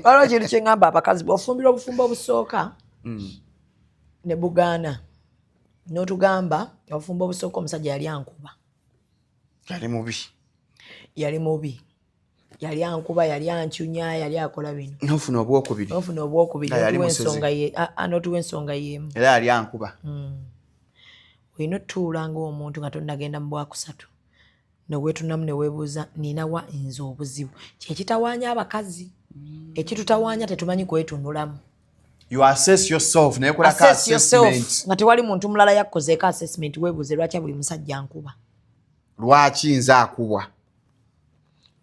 Waliwo kintu kye ngamba abakazi bw'ofumbirwa obufumbo obusooka ne bugaana n'otugamba obufumbo obusooka omusajja yali ankuba. Yali mubi. Yali ankuba, yali ancunya, yali akola bino. N'ofuna obwokubiri. N'otuwa ensonga y'emu. Era yali ankuba. Olina otutuula ng'omuntu nga tonnagenda mu bwakusatu. Ne weetunamu ne weebuuza ninawa nze obuzibu. Kye kitawaanya abakazi. Ekitutawaanya tetumanyi kwetunulamu. You assess yourself. Assess yourself. Nga tewali muntu mulala yakkozeeko assessment weebuuze lwaki buli musajja ankuba. Lwaki nze akubwa?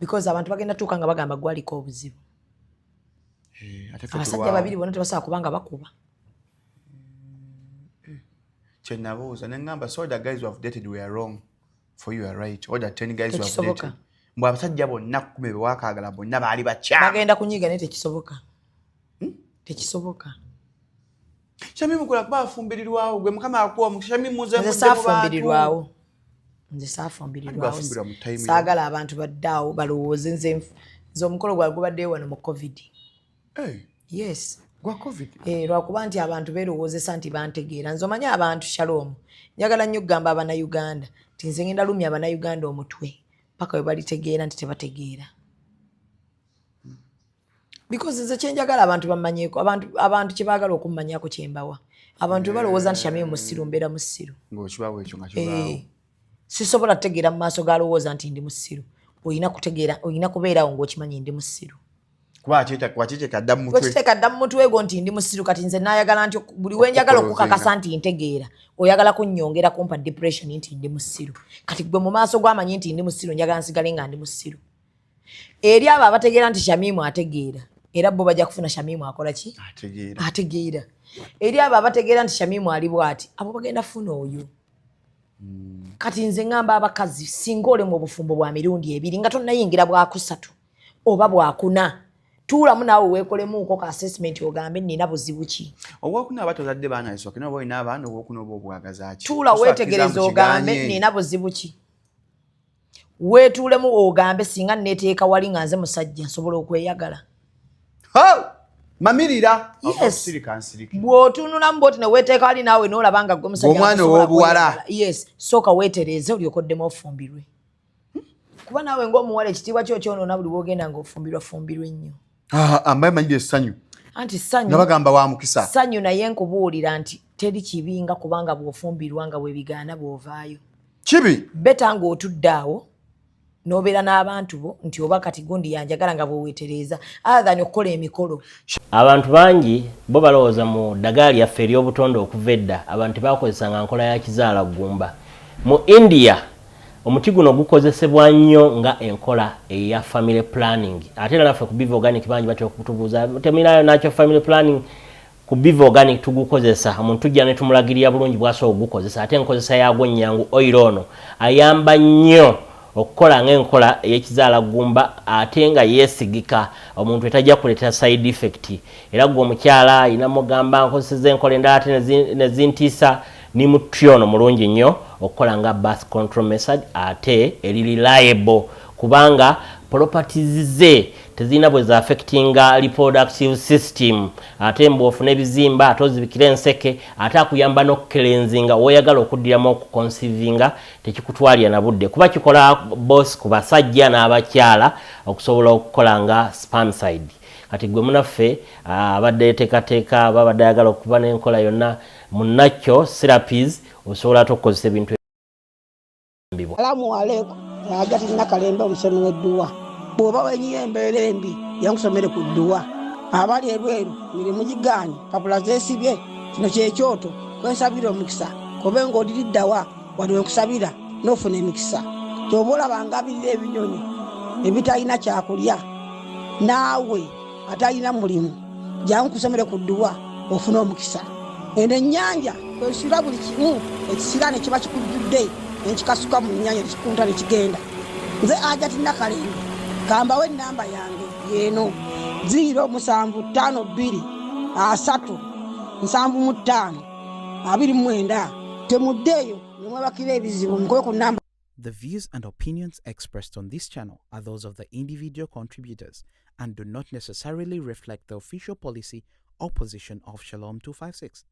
Because abantu bagenda tuuka nga bagamba gwaliko obuzibu. Abasajja babiri bonna tebasobola kubanga bakuba. Kye nabuuza ne ngamba so the guys who have dated were wrong. For you are right. Or the 10 guys who have dated. Mbwa abasajja bonna 10 be wakaagala bonna baali bakyamu. Bagenda kunyiga naye tekisoboka. Tekisoboka. Shamimu kula kuba afumbirirwawo gwe mukama akuwa mu Shamimu nze muzafumbirirwawo. Nze saafumbirirwawo. Saagala abantu baddaawo balowooze nze omukolo gwa gubaddeyo wano mu COVID. Yes. Gwa COVID? Lwakuba nti abantu beerowoozesa nti bantegeera. Nze omanyi abantu Shalom. Njagala nnyo kugamba Abannayuganda nti nze ngenda lumya Abannayuganda omutwe paka we balitegeera nti tebategeera. Because nze kyenjagala abantu bamanyeeko, abantu kye baagala okummanyako kyembawa. Abantu balowooza nti Shamimu musiru mbeera musiru. Ng'okibawo ekyo nga kibaawo. Sisobola kutegeera mu maaso galowooza nti ndi musiru. Olina kubeerawo ng'okimanyi ndi musiru. Wakiteeka dda mu mutwe gwo nti ndi musiru kati nze naayagala nti buli we njagala okukakasa nti ntegeera oyagala kunnyongera kumpa depression nti ndi musiru. Kati gwe mu maaso gwamanyi nti ndi musiru njagala nsigale nga ndi musiru. Eri abo abategeera nti Shamimu ategeera era bo bajja kufuna Shamimu akola ki? Ategeera. Eri abo abategeera nti Shamimu ali bw'ati abo bagenda funa oyo. Kati nze ngamba abakazi singa ole mu bufumbo bwa mirundi ebiri nga tonnayingira bwakusatu oba bwakuna. Tuulamu naawe weekolemuuko ka assessment ogambe nina buzibu ki. Obwokuna abatozadde baana esooke n'oba olina abaana obwokuna oba obwagaza ki. Tuula weetegereza ogambe nina buzibu ki. Weetuulemu ogambe singa neeteeka wali nga nze musajja nsobola okweyagala. Mamirira. Yes. Bw'otunulamu bw'oti ne weeteeka wali naawe n'olaba nga gwe musajja omwana ow'obuwala. Yes. Sooka weetereeze olyoke oddemu ofumbirwe. Kuba naawe ng'omuwala ekitiibwa kyo kyonoona buli bw'ogenda ng'ofumbirwa ennyo. Ambaye essanyu. Anti ssanyu. Nabagamba wa mukisa. Ssanyu naye nkubuulira nti teri kibinga kubanga bw'ofumbirwa nga bwe bigaana bw'ovaayo. Kibi. Beta ng'otudde awo n'obeera n'abantu bo nti oba kati gundi yanjagala nga bweweetereeza other than okukola emikolo. Abantu bangi bo balowooza mu ddagala lyaffe ery'obutonde okuva edda abantu bakozesanga nkola ya kizaala ggumba. Mu India omuti guno gukozesebwa nnyo nga enkola eya family planning. Ate era naffe ku Biva Organic bangi batya okutubuuza teminayo nakyo family planning ku Biva Organic tugukozesa. Omuntu tujja ne tumulagirira bulungi bw'asobola okugukozesa. Ate enkozesa yaagwo nnyangu oil ono ayamba nnyo okukola ng'enkola ey'ekizaala ggumba ate nga yeesigika omuntu etajja kuleeta side effect. Era gwe omukyala ayina mugamba nkozeseza enkola endala ate ne zintiisa ni mutyono mulungi nnyo okukola nga birth control method ate eri reliable kubanga properties ze tezina bwe za affectinga reproductive system ate mbofu n'ebizimba ate ozibikira enseke ate akuyamba n'okukelenzinga woyagala okuddiramu okuconcevinga tekikutwalya na budde kuba kikola boss ku basajja n'abakyala okusobola okukola nga spermicide. Kati gwe munaffe abadde teekateeka babadde ayagala okuba n'enkola yonna munakyo therapies osobola okukozesa ebintu ebyo. Salamu aleikum. Agati nakalembe omusomi w'edduwa. Bw'oba wenyiye embeera embi yankusomere ku dduwa. Abali ebweru mirimu gigaanyi papula zeesibye kino kyekyoto kwensabira omukisa kobe ng'odiriddawa wali wenkusabira n'ofuna emikisa. Ky'oba olabanga abirira ebinyonyi ebitalina kyakulya naawe atalina mulimu jankusomere ku dduwa ofuna omukisa. Eno ennyanja kwesira buli kimu ekisira ne kiba kikujjudde nekikasuka mu nnyanja nekikunta nekigenda. Nze Agati Nakalembe kambawo ennamba yange yeeno 075237529 temuddeeyo ne mwebakira ebizibu nkoye ku nnamba The views and opinions expressed on this channel are those of the individual contributors and do not necessarily reflect the official policy or position of Shalom 256.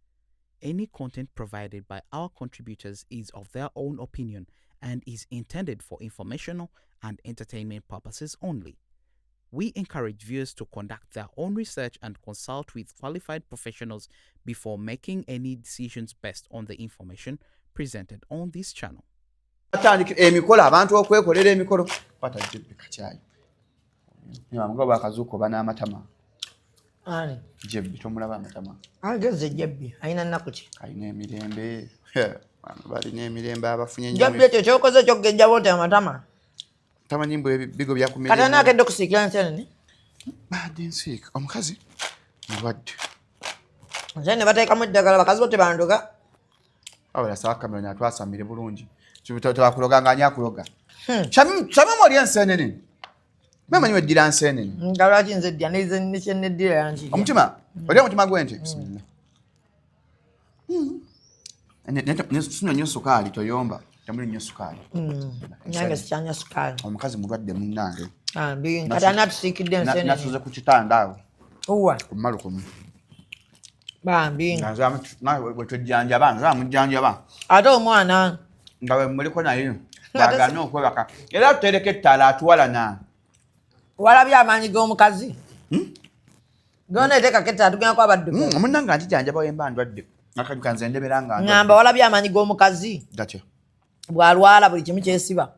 Any content provided by our contributors is of their own opinion and is intended for informational and entertainment purposes only. We encourage viewers to conduct their own research and consult with qualified professionals before making any decisions based on the information presented on this channel. Emikolo abantu okwekolera emikolo pata jibbi kachai. Ngo bakazuko bana amatama. Ani. Jibbi tomulaba amatama. Ageze jibbi ayina nakuki. Ayina emirembe. Bano bali n'emirembe abafunye nnyo. Jibbi ekyo kyokoze kyogejja bote amatama. Tama nyimbo ebigo bya kumira. Katana akedde kusiikira nsenene. Badi nsiika omukazi mulwadde. Nsenene bateekamu eddagala bakazi bote banduga. Awala sawa kamera natwasamire bulungi. Chibutotera kuloga nganya kuloga. Chama mori ensenene. Mama nyiwe dira ensenene. Ngala kinze dya ne dira yanji. Omutima. Oli omutima gwente. Bismillah. Ne suno nyo sukali toyomba. Tamuli nyo sukali. Nyange sichanya sukali. Omukazi mulwadde munnange. Bi katana tusikidde ensenene. Nasuze ku kitanda. Uwa. Kumalu kumu. Bambi. Nazamu nawe wetujjanja bana, zamujjanja bana. Ate omwana. Ngawe muliko naye. Bagana okwebaka. Era tutereke ettala atuwala na. Walabye amaanyi g'omukazi. Gona eteka ketta tugenda kwa baddu. Omunnanga antijjanja bawemba ndwadde. Akajuka nze ndeberanga. Ngamba walabye amaanyi g'omukazi. Gatyo. Bwalwala buli kimu kyesiba.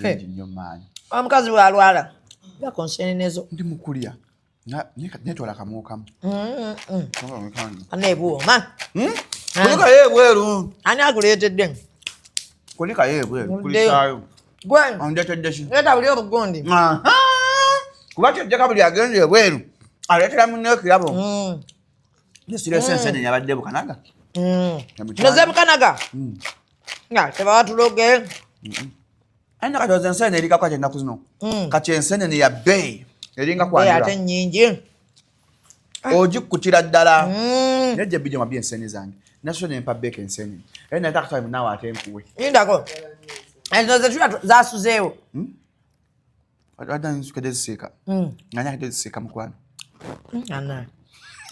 Bingi nnyo maanyi. Omukazi bwalwala. Yakonsenezo. Ndi mukulya. Netwala kamuukamu. Ane buoma. Kulika yebweru. Ani akuleetedde? Kulika yebweru. Kulisaayo. Gwen. Ondetedde shi. Leta buli obugundi. Kuba kyojjaka buli agenze ebweru. Aleetera munne ekirabo. Nesire sensene yabadde Bukanaga. Noze Bukanaga? Nga teba watuloge. Aina katoze ensene erika kwa kyennaku zino. Kati ensene ya bei. Eringa kwa ndira. Ate nnyingi. Ogikutira ddala. Nejje bidyo mabye ensene zange. Nasho ne mpabeke ensene. Ena takata munawa ate nkuwe. Indako. Noze tuya zasuzeewo. Ada nsuke sika. Nganya kide sika mukwana. Ana.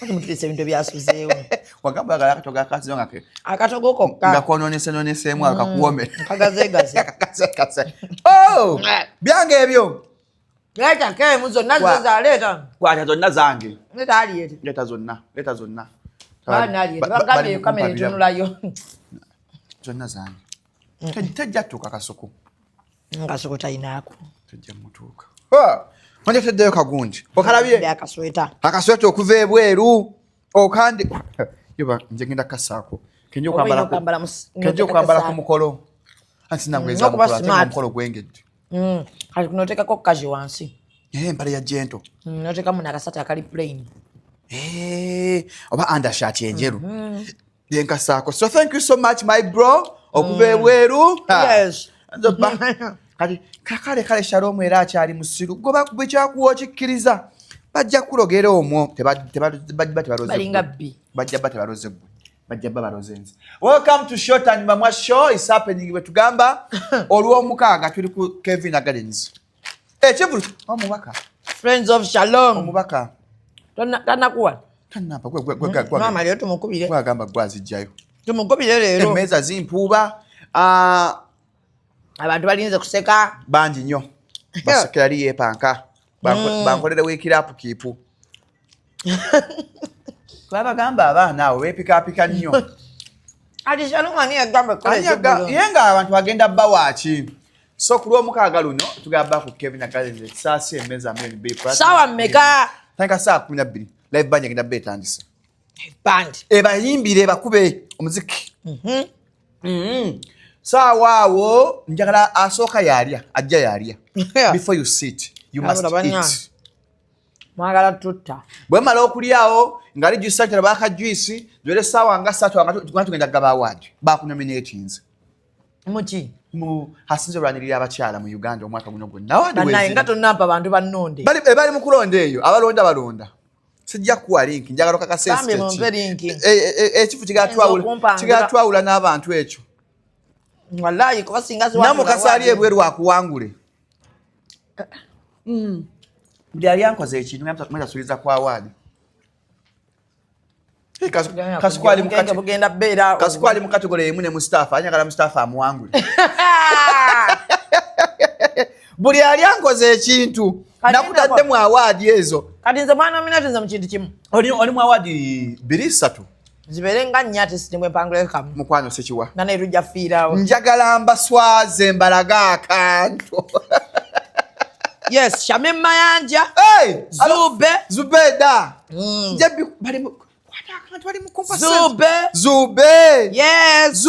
Ati mutulise ebintu byasuzeewo. Wagamba gala katoga kazi ngake. Akatogo kokka. Ngakononese mu akakuwome. Kagazegaze. Kase. Oh! Byange ebyo. Leta ke zonna zoza leta. Kwata zonna zange. Leta aliyete. Leta zonna. Bana aliyete. Bagambye kamera etunulayo. Zonna zange. Tajja tuka kasoko. Ngasoko tayinaako. Tajja mutuka. Manje teddeyo kagundi. Okalabye. Akasweta. Akasweta okuva ebweru. Okandi. Yoba nje ngenda kasaako. Kenjo kwambala ku mukolo. Anti nangweza mukolo gwengedde. Kali kunotekako kaji wansi. Mpale ya jento. Noteka muna akasata akali plain. Oba undershirt enjeru. Yenkasaako. So thank you so much my bro. Okuva ebweru. Yes. Kati kale Shalom era akyali musiru. Goba kubwe kyakuwa kikkiriza. Bajja kulogera omwo tebaroze. Balinga bbi. Bajja baroze gwe. Bajja baroze nze. Welcome to Short and Mamwa Show. Is happening we tugamba olw'omukaaga tuli ku Kevin Gardens. Chevuru omubaka. Friends of Shalom. Omubaka. Tanakuwa. Tanapa gwe. Mama leo tumukubire. Gwagamba gwazijjayo. Tumukubire leero. Emeza zimpuuba. Abantu balinze kuseka. Bangi nnyo. Basekera liye panka. Bankolere wekira up kipu. Twabagamba abaana awo beepikaapika nnyo. Ati Shalom ani yagamba yenga abantu bagenda bawaki. So ku lw'omukaaga luno tugamba ku Kevin Gardens saasi emeza mmene B+. Sawa mmeka? Tanka saa 12. Live band yagenda betandise. Band. Bayimbire bakube omuziki. Sawa awo njagala asooka yalya, ajja yalya. Before you sit, you must eat. Mwagala tutta. Bwe mala okulyawo ngali juice tera baka juice, dwele sawa nga 3 tugenda gaba award. Bakunominations. Muki? Mu hasinze lwanirira abakyala mu Uganda omwaka guno gwonna. Banaye nga tonnampa bantu bannonde. Bali mu kulonda eyo, balonda. Sijja kuwa link, njagala kakasese. Bambi mumpe link. Ekifu kigatwawula n'abantu ekyo. wallahi kuba singa ziwangula namukasa ali ebweru akuwangule buli ali ankoze ekintu mweta suliza kwa awadi kasukwali mu kategori emu ne Mustafa anyagala Mustafa amuwangule buli ali ankoze ekintu nakutadde mu awadi ezo kati nze mwana nominate nze mu kintu kimu oli mu awadi 2-3 zibeere nga nnya ate sitimwe mpangule kamu mukwano sekiwa nga nerujja fiiraawo njagala mbaswaze mbalaga akantu yes Shamim Mayanja Zubeda njabi bali akantu bali mukumpa Zube yes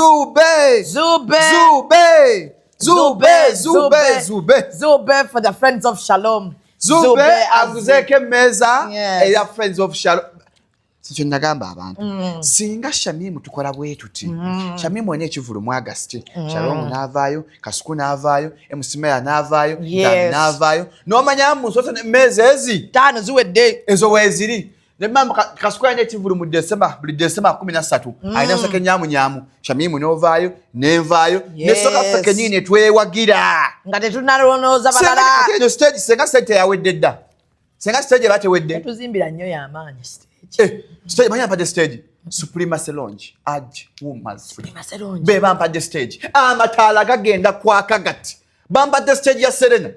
Zube for the friends of Shalom Zube aguzeke meza era friends of Shalom Sicho nagamba abantu singa Shamimu tukola bwe tuti Shamimu ene ekivulu mu August Shalom navaayo Kasuku navaayo Emusimaya navaayo Dani navaayo nomanya mu soso meza ezi 5 ziwedde ezo weziri ne mama Kasuku ene ekivulu mu December 13 aina sake nyamu Shamimu novaayo nevaayo ne soka fake nyine twewagira nga tetunalonooza balala senga stage senga stage yawedde senga stage batewedde tuzimbira nnyo y'amaanyi stage manya pa the stage Supremacy Lounge Women's be bampa the stage amatala gagenda kwaka gati bampa the stage ya Serena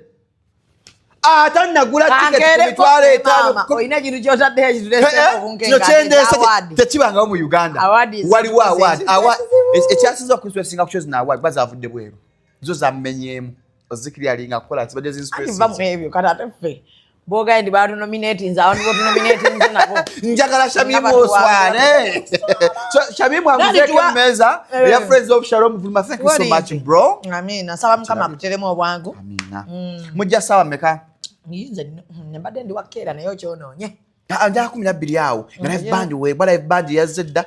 atanagula ticket kumitwale etano oyina kintu kyotadde ekitulese obunkenga tekibanga mu Uganda waliwo award ekyasinza okuswesinga kuchozi na award bazavudde bweru zo zamenyemu ozikiri alinga kola tibade zinspesi bamu ebyo katatefe boga ndi bado nominating za wanu botu nominating nabo njagala Shamimu oswane so Shamimu amuzeke meza ya friends of Shalom Vulma thank you so much bro amina sawa mkama kuteremu obwangu amina mujja sawa meka yinze mbadde ndi wakera nayo kyononye anja 12 yawo live band we live band yazedda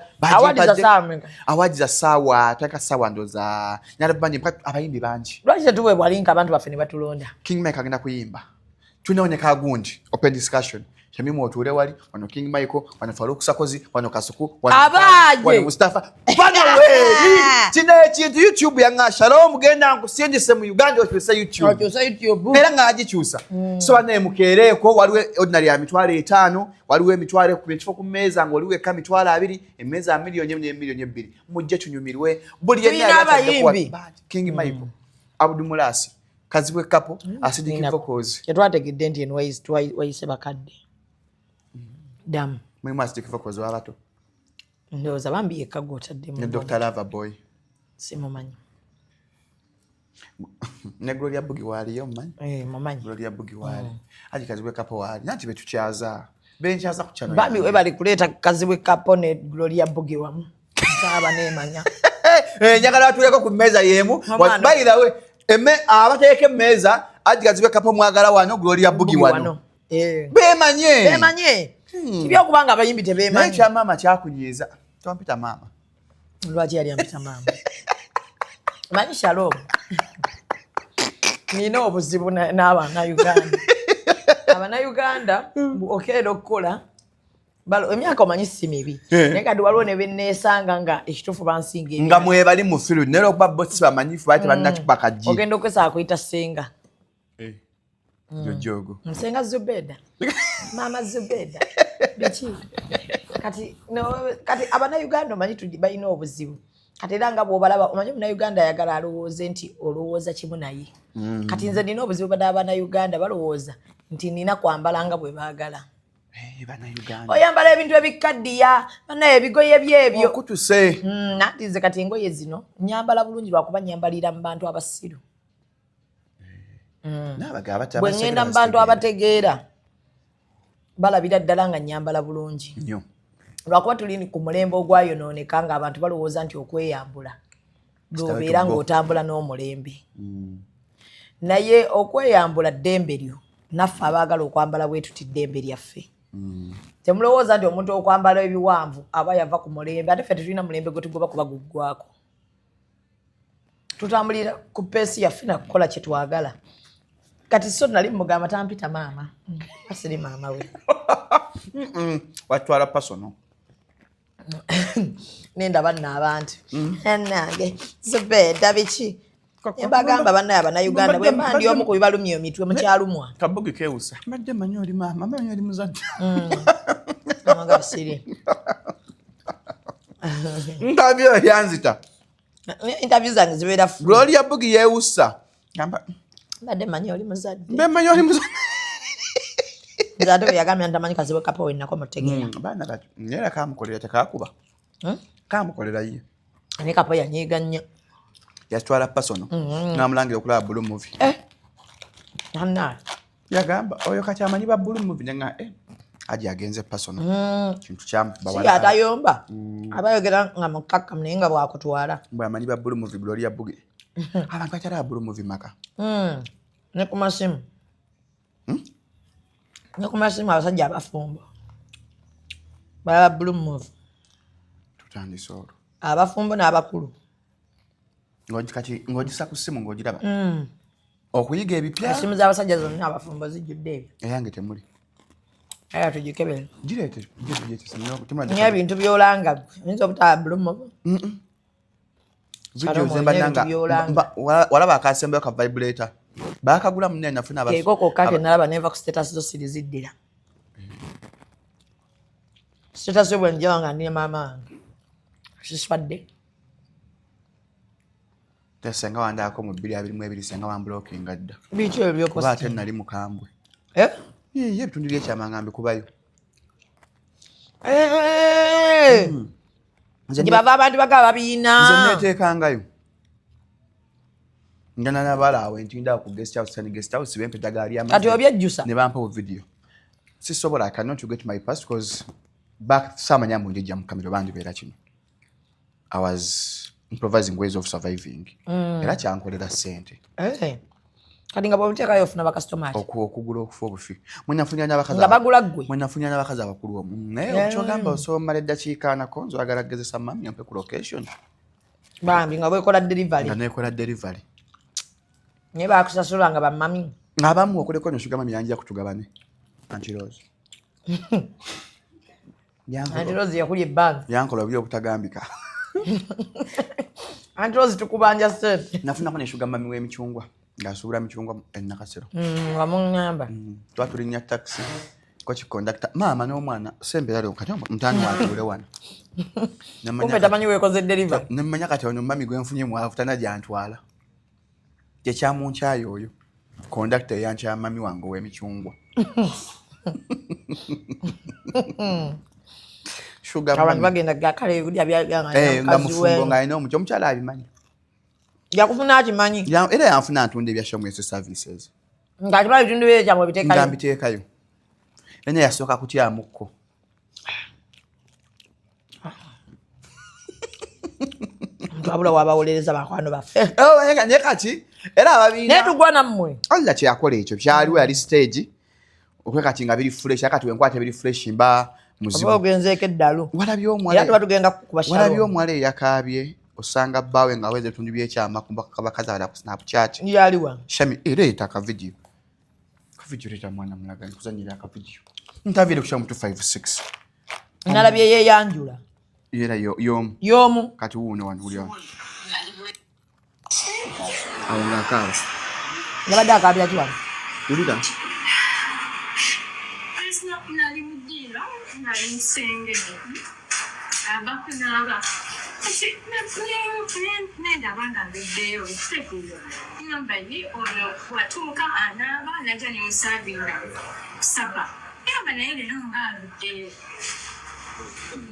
awadi za sawa taka sawa ndo za live band abayimbi banji lwaki tuwe bwalinka abantu baffe ne batulonda King Mike agenda kuyimba tunaoneka gundi open discussion Shamimu otule wali wano King Michael wano Farouk Sakozi wano Kasuku wano Mustafa bano we tina ekintu YouTube yanga Shalom genda nkusindise mu Uganda okyusa YouTube era ngagikyusa so ane mukereko waliwe ordinary ya mitwale 5 waliwe mitwale ku ku meza ngo waliwe ka mitwale 2 emeza milioni 2 mujje tunyumirwe buli yenna King Michael Abdul Mulasi kazibwe kapo asidiki vocals yatwategedde nti en wayise bakadde dam mwe asidiki vocals wabato ndoza bambi ekago tadde ne Dr. Lava Boy simumanyi ne Gloria Bugi wali yo manyi mumanyi Gloria Bugi wali aji kazibwe kapo wali nanti betukyaza benchaza ku channel bambi we bali kuleta kazibwe kapo ne Gloria Bugi wamu saba nemanya nyagala atuleko ku meza yemu by the way abateke meza ajigaziwe kapo mwagala wano Gloria Bugi wano bemanye tibya kubanga abayimbi tebemanyi nacha mama kyakunyiza tompita mama lwaji yali ampita mama manyi Shalom nina obuzibu n'abaana Uganda abana Uganda okero kola balo emyaka omanyi si mibi naye kati waliwo ne benneesanga nga ekituufu bansinga nga mwebali mu firu nero okuba bosi bamanyifu bati bannakibakaji ogenda okwesa akuyita senga jojogo Msenga Zubeda mama Zubeda biki kati abana Uganda omanyi balina obuzibu kati era nga bw'obalaba omanyi muna Uganda ayagala alowooze nti olowooza kimu naye kati nze nina obuzibu bada abana Uganda balowooza nti nina kwambala nga bwe baagala oyambala ebintu ebikaddiya banaye ebigoye byebyo okutuse nanti nze kati engoye zino nyambala bulungi lwakuba nyambalira mu bantu abasiru bwe ngenda mu bantu abategeera balabira ddala nga nyambala bulungi lwakuba tuli ku mulembe ogwayonooneka nga abantu balowooza nti okweyambula lwobeera ng'otambula n'omulembe naye okweyambula ddembe lyo naffe abaagala okwambala bwe tuti ddembe lyaffe temulowooza nti omuntu okwambala ebiwanvu aba yava ku mulembe ate ffe tetulina mulembe gwe tugoba kuba guggwako tutambulira ku peesi yaffe nakukola kye twagala kati so nali mugamba tampita maama asiri maama we watwala pasono nenda banna abantu nange zibedda biki bagamba bannaye abannayuganda bwe mandi omu ku bibalumya emitwe mukyalumwa kabugi kewusa mbadde manyi oli maama manyi oli muzadde amanga bisiri ntabyo yanzita interview zange zibeera Gloria Bugi yewusa gamba mbadde manyi oli muzadde mbe manyi oli muzadde nzadde bwe yagambye ntamanyi kazibu kapa wenako mutegeera baana kati nera kamukolera tekakuba kamukolera ye ne kapa yanyiiga nnyo yatwala pasono namulangira okulaba blue movie nanna yagamba oyo kati amanyi ba blue movie nenga aje agenze pasono kintu kyamu si atayomba abayogera nga mukakka naye nga bwakutwala bwe amanyi ba blue movie Gloria Bugi abantu bakyala blue movie maka ne ku masimu ne ku masimu abasajja abafumbo balaba blue movie tutandise olwo abafumbo n'abakulu ng'ogisa ku ssimu ng'ogiraba okuyiga ebipya esimu z'abasajja zonna abafumbo zijjudde ebyo eyange temuli aya tugikebere gireete niyo ebintu byolanga oyinza obutaba blue movie video zembadanga walaba akasembeyo ka vibrator bakagula munene nafuna keeko kokka ke nalaba neva ku status zo siri ziddira status yo bwe njawa nga ndine maama wange siswadde tesenga wandaako mu 222 senga wambulokinga dda biki ebyo kuba ate byopost nali mukambwe eh ye ebitundu byekyama ngambi kubayo nje bava abantu bagaba babiina nze neteekangayo ngana nabala awo entinda ku guest house and guest house bempe dagaali kati obyejjusa ne bampa video sisobola I cannot get my past because back samanya mu njija mu kamera bandi beera kino I was improvising ways of surviving era kyankolera sente kati nga bw'omuteekayo ofuna bakastomaki okugula okufa obufi mwenafunya n'abakazi nga bagula ggwe mwenafunya n'abakazi abakulu omu naye okyogamba osomala eddakiika nako nzagala kugezesa mami ampe ku location bambi nga bwekola delivery nga nekola delivery naye bakusasula nga bamami abamu okuleko noshuga mami yanjira kutugabane Antirozi Antirozi yakulya ebbanga yankola buli obutagambika Antirozi tukubanja sente nafunako neshuga mami w'emicungwa ng'asuubula micungwa ennakasero nga muŋŋamba twatulinnya taxi ko kikondakta maama n'omwana sembeera lyo kati mutani watuule wano kumbe tamanyi weekoze delivery nemmanya kati ono mami gwe nfunye mwavu tana gyantwala kyekyamunkyayo oyo kondakta eyankya mami wange ow'emicungwa abantu bagenda gakale kulya nga mufumbo ng'alina omuky omukyala abimanyi yakufuna akimanyi era yanfuna ntunda ebya Showmess services ng'akimanyi bitundu bye kyamwe biteekayo nga mbiteekayo ene yasooka kutyamukko twabula wabawolereza bakwano baffe naye kati era ababiina naye tugwa nammwe alla kyeyakola ekyo kyaliwo yali stage okwe kati nga biri fresh akati wenkwate biri fresh mba muzibu oba ogenzeeko eddalu walabye era tuba tugenda kubashalom omuwala eyakaabye osanga bbaawe nga aweza ebitundu byekyama kubakazi abala ku Snapchat yaliwa shami leeta akavidiyo leeta mwana mulaga nkuzanyira akavidiyo ntaviire ku Showmu 256 nalabye yeyanjula era y'omu kati wuuno wano uli wano awo ngaakaaba yabadde akaabira ki wano ulira nali mudiira nali musenge abakunaaba nendaba nga mbeddeyo ekitegeero ngamba ye ono watuuka anaaba naja nemusaavinga kusaba ngamba naye leero ngaaluddeyo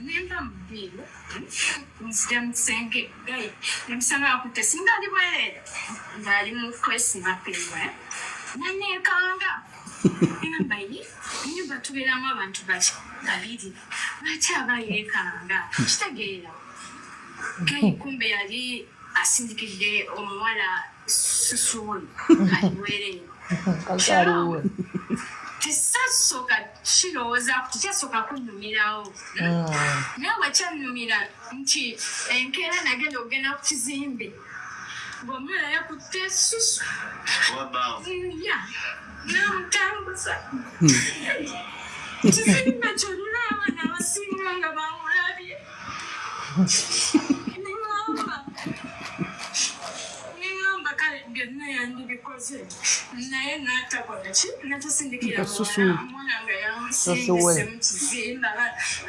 nemba mubiiro nzija musenge gayi nemusanga akutte singa ali bwereere ngaali mu kwesimapewa naneekanga ngamba ye nyumba tubeeramu abantu baki babiri lwaki aba yeekanga kitegeera gayi kumbe yali asindikidde omuwala susuuli ali bwereere tesasooka kirowooza tekyasooka kunnumirawo naye bwekyannumira nti enkeera nagenda okugenda ku kizimbe ng'omwana yakutte susu namutambuza kizimbe kyonna abaana abasinga nga bamulabye Ningamba kale byonna yandibikoze naye n'atakola ki natasindikira Susu. omwana nga Susu we. yamusindise mu kizimba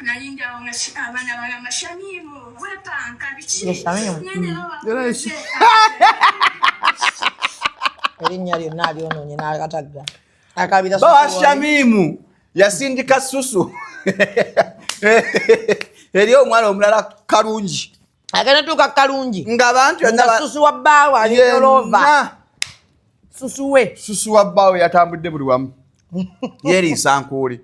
nalindirawo nga abaana balama Shamimu wepanka biki Ye Shamimu. Erinnya lyonna alyonoonye n'akatagga. Akabira Bawa Susu Shamimu yasindika Susu. Eri omwana omulala kalungi. agenda tuuka kalungi Ng'abantu nga Susu wa bbaawe aliolova. yenna Susu we. Susu wa bbaawe yatambudde buli wamu. Yeeriisa nkuuli.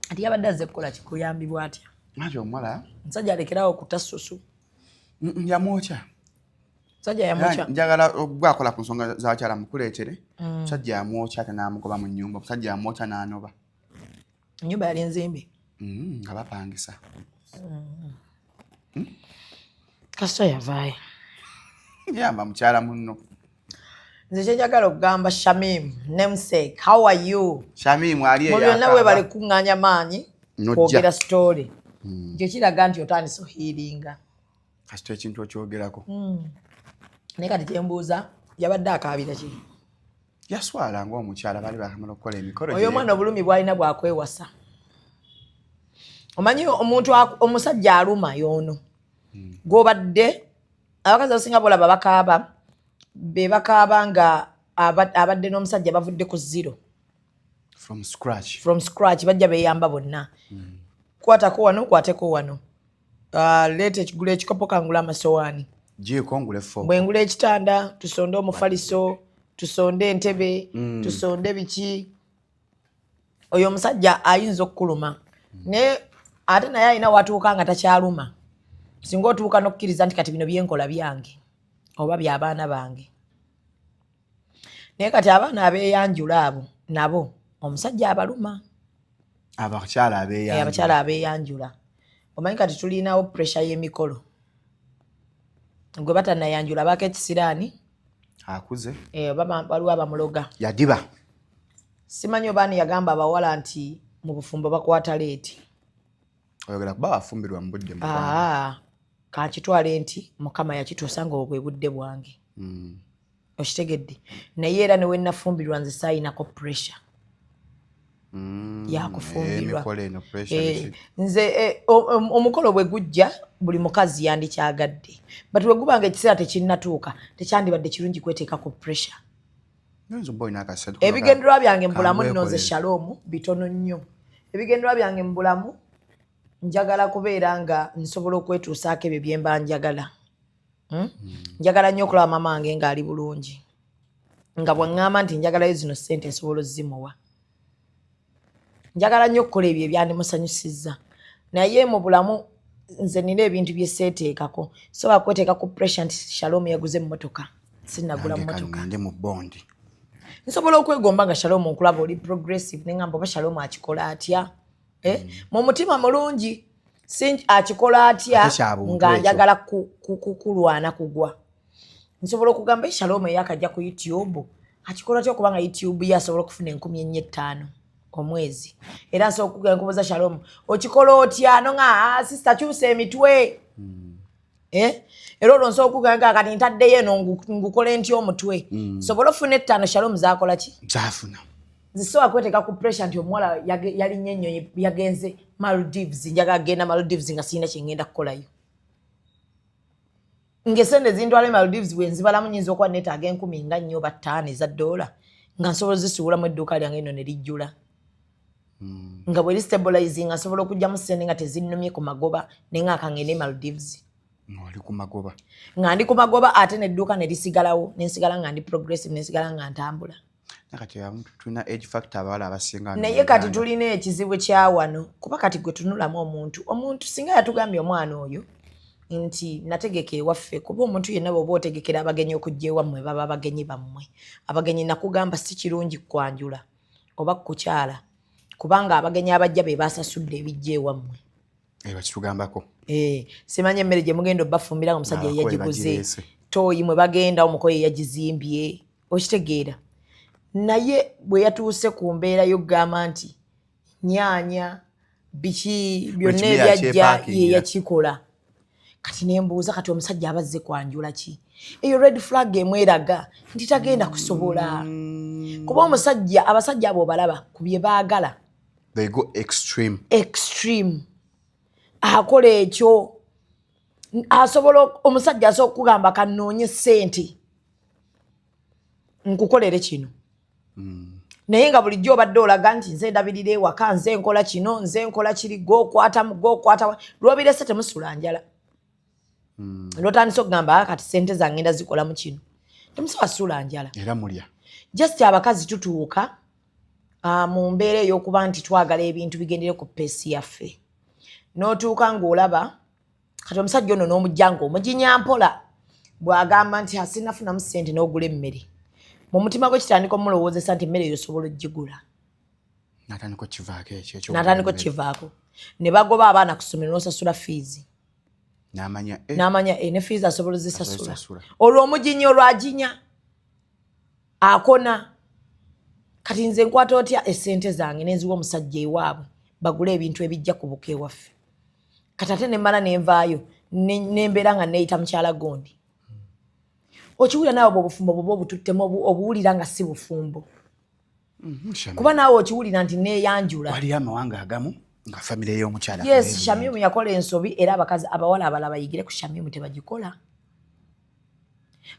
Ati yabadde azze kukola kikuyambibwa atya? Ati omuwala Omusajja alekerawo okuta Susu. yamwokya. Omusajja yamukya. Njagala gwakola ku nsonga z'abakyala mukuleetere. Omusajja yamwokya ate n'amugoba mu nnyumba. Omusajja yamwokya n'anoba. Ennyumba yali nzimbe. Nga bapangisa. Kasita yavaayo. Yamba mukyala munno. Nze kyenjagala okugamba Shamim, namesake, how are you? Shamimu ali Mu byonna bwe bali kuŋŋaanya maanyi Nojja. kwogera story. Ekyo kiraga nti otandise ohiiringa. kasita ekintu okyogerako. Naye kati kyembuuza yabadde akaabira ki? Yaswala ng'omukyala bali bakamala okukola emikolo. Oyo omwana obulumi bw'alina bwakwewasa. Omanyi omusajja aluma y'ono. Gw'obadde abakazi abasinga bolaba bakaaba be bakaaba nga abadde n'omusajja bavudde ku zero. From scratch. From scratch bajja beeyamba bonna. Kwatako wano kwateko wano. Leeta ekigula ekikopo kangula amasowaani. Jiiko ngule fo. Bwengula ekitanda tusonde omufaliso tusonde entebe tusonde biki. Oyo omusajja ayinza okukuluma. Ne ate naye alina watuuka nga takyaluma. Singa otuuka n'okkiriza nti kati bino byenkola byange oba by'abaana bange. Naye kati abaana abeeyanjula abo nabo omusajja abaluma. Abakyala abeeyanjula. Abakyala abeeyanjula. Omanyi kati tulinawo pressure y'emikolo. Gwe batanayanjula baako ekisiraani. Akuze. Waliwo abamuloga. Yadiba. Simanyi obaani yagamba abawala nti mu bufumbo bakwata leeti. Oyogera kuba wafumbirwa mu budde mu kankitwale nti Mukama yakituusa nga obwe budde bwange. Okitegedde. Naye era ne we nafumbirwa nze saayinako pressure. Yakufumbirwa. Nze omukolo bwe gujja buli mukazi yandikyagadde. But bwe gubanga ekiseera tekinnatuuka tekyandibadde kirungi kweteeka ku pressure. Ebigendererwa byange mu bulamu nno nze Shalom bitono nnyo. Ebigendererwa byange mu bulamu njagala kubeera nga nsobola okwetuusaako ebyo bye mba njagala. Njagala nnyo okulaba mama wange ng'ali bulungi. Nga bw'aŋŋamba nti njagalayo zino ssente nsobola ozimuwa. Njagala nnyo okukola ebyo ebyandimusanyusizza. Naye mu bulamu nze nina ebintu bye seeteekako. Sobola kweteeka ku pressure nti Shalom yaguze emmotoka. Sinnagula mmotoka. Ndi mu bondi. Nsobola okwegomba nga Shalom nkulaba oli progressive ne ngamba oba Shalom akikola atya. Mu mutima mulungi akikola atya nga njagala kulwana kugwa. Nsobola okugamba Shalom yakajja ku YouTube akikola atya okubanga YouTube yasobola okufuna 14,500 omwezi. Era nsobola okugamba nkubuuza Shalom okikola otya no nga sister kyusa emitwe. Era olwo nsobola okugamba kati ntaddeyo eno ngukole ntya omutwe. Nsobola ofuna 5 Shalom zakola ki? Zafuna. Zisobola kweteeka ku pressure nti omuwala yali nnyo yagenze Maldives, njagala genda Maldives nga sirina kye ngenda kukolayo. Ng'esente zintwala Maldives bwe nzibalamu nnyinza okuba neetaaga 10,000 oba 5 eza $, nga nsobola zisuulamu edduuka lyange eno ne lijjula. Nga bwe listabilize nga nsobola okugyamu ssente nga tezinnumye ku magoba ne ng'aka ngende Maldives. Oli ku magoba. Nga ndi ku magoba ate n'edduuka ne lisigalawo nensigala nga ndi progressive nensigala nga ntambula. Kati tulina age factor abawala abasinga. Naye kati tulina ekizibu kya wano kuba kati gwe tunulamu omuntu singa yatugambye omwana oyo nti nategeka ewaffe kuba omuntu yenna bw'oba otegekera abagenyi okujja ewammwe baba abagenyi bammwe. Abagenyi nakugamba si kirungi kwanjula oba kukyala kubanga abagenyi abajja be basasudde ebijja ewammwe. Bakitugambako. Simanyi emmere gye mugenda obbafumbira nga omusajja yagiguze. Tooyi mwe bagenda omukoye yagizimbye. Okitegeera. Naye bwe yatuuse ku mbeera y'okugamba nti nyaanya biki byonna ebyajja ye yakikola. kati nembuuza kati omusajja abazze kwanjula ki eyo red flag emweraga nti tagenda kusobola kuba omusajja abasajja abo balaba ku bye baagala they go extreme akola ekyo asobola omusajja asobola okugamba kanoonye ssente nkukolere kino naye nga bulijjo obadde olaga nti nze ndabirira ewaka nze nkola kino nze nkola kiri gokwata lwobirese temusula njala lwotandise okugamba kati ssente zange nda zikola mu kino temusobola sula njala era mulya just abakazi tutuuka mu mbeera ey'okuba nti twagala ebintu bigendere ku peesi yaffe n'otuuka ng'olaba kati omusajja ono n'omujja ng'omuginya mpola bw'agamba nti asinafunamu ssente n'ogula emmere mu mutima gwe kitandika omulowoozesa nti emmere eyo osobola oggigula n'atandika kivaako ne bagoba abaana ku ssomero n'osasula fiizi n'amanya ne fiizi asobola ozisasula olwo omuginya olwaginya akona kati nze nkwata otya essente zange nenziwa omusajja ewaabwe bagule ebintu ebijja ku buka ewaffe kati ate nemmala nenvaayo nembeera nga neyita mukyala gondi okiwulira naawe bwobufumbo bwoba obututtemu obuwulira nga si bufumbo kuba naawe okiwulira nti neyanjula waliyo amawanga agamu nga famire y'omukyala yes Shamimu yakola ensobi era abakazi abawala abalala bayigire ku Shamimu tebagikola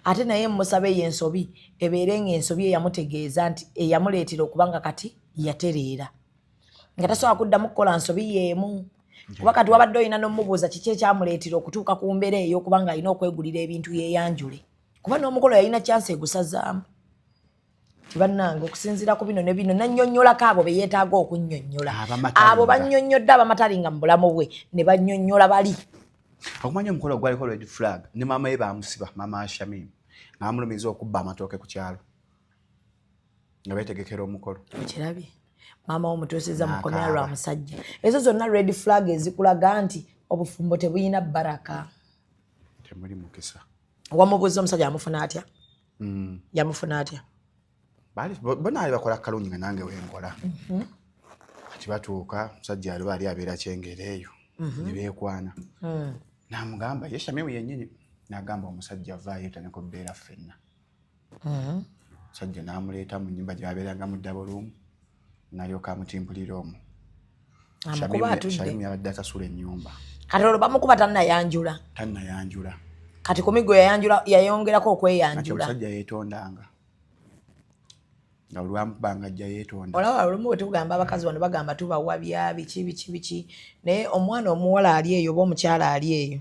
ate naye mmusabe y'ensobi ebeere ng'ensobi eyamutegeeza nti eyamuleetera okubanga kati yatereera nga tasobola kuddamu kukola nsobi y'emu kuba kati wabadde olina n'omubuuza kiki ekyamuleetera okutuuka ku mbeera ey'okubanga alina okwegulira ebintu yeyanjule kuba n'omukolo yalina kyansi egusazaamu tibannanga okusinziira ku bino ne bino nannyonnyolako abo be yeetaaga okunnyonnyola abo bannyonnyodde abamatali nga mu bulamu bwe ne bannyonnyola bali okumanya omukolo gwaliko red flag ne maama ye bamusiba maama Shamimu n'amulumiza okubba amatooke ku kyalo nga beetegekera omukolo kirabye maama omutuusiza mukomera lwa musajja ezo zonna red flag ezikulaga nti obufumbo tebuyina baraka temuli mukisa wamubuuza omusajja yamufuna atya yamufuna atya bonaali bakola kalungi nga nange wenkola kati batuuka musajja aliwo ali abeera kyengere eyo ne beekwana namugamba ye Shamimu yennyini n'agamba omusajja avaayo taneko bbeera ffenna omusajja n'amuleeta mu nnyumba gyabeeranga mu ddabuluumu n'alyoka amutimpulira omwo Shamimu yabadde asasula ennyumba kati olwo bamukuba tannayanjula kati ku migo yayongerako okweyanjula omusajja yeetondanga nga olwamubanga ajja yeetonda olaba olumu bwe tugamba abakazi bano bagamba tubawabya biki naye omwana omuwala ali eyo oba omukyala ali eyo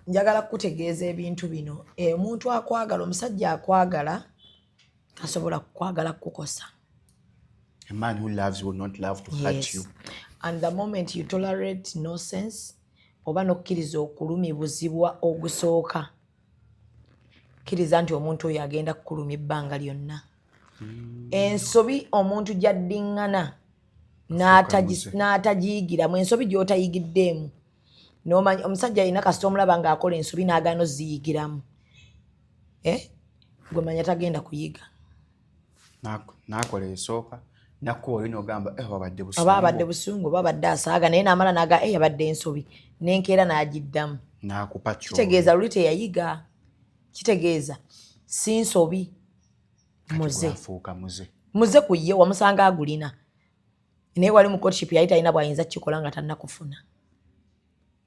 njagala kukutegeeza ebintu bino omuntu akwagala omusajja akwagala tasobola kukwagala kukosa a man who loves will not love to hurt you and the moment you tolerate nonsense oba nokkiriza okulumibuzibwa ogusooka kkiriza nti omuntu oyo agenda kukuluma ebbanga lyonna ensobi omuntu gyaddiŋŋana n'atagiyigiramu ensobi gy'otayigiddeemu n'omanya omusajja alina kasita omulaba ng'akola ensobi n'agaana oziyigiramu gwe manya tagenda kuyiga n'akola esooka nakkuba olina ogamba oba abadde busungu oba abadde asaaga naye n'amala naga yabadde ensobi n'enkeera n'agiddamu kitegeeza luli teyayiga kitegeeza si nsobi muze ku ye wamusanga agulina naye wali mu courtship yali talina bw'ayinza kikola nga tannakufuna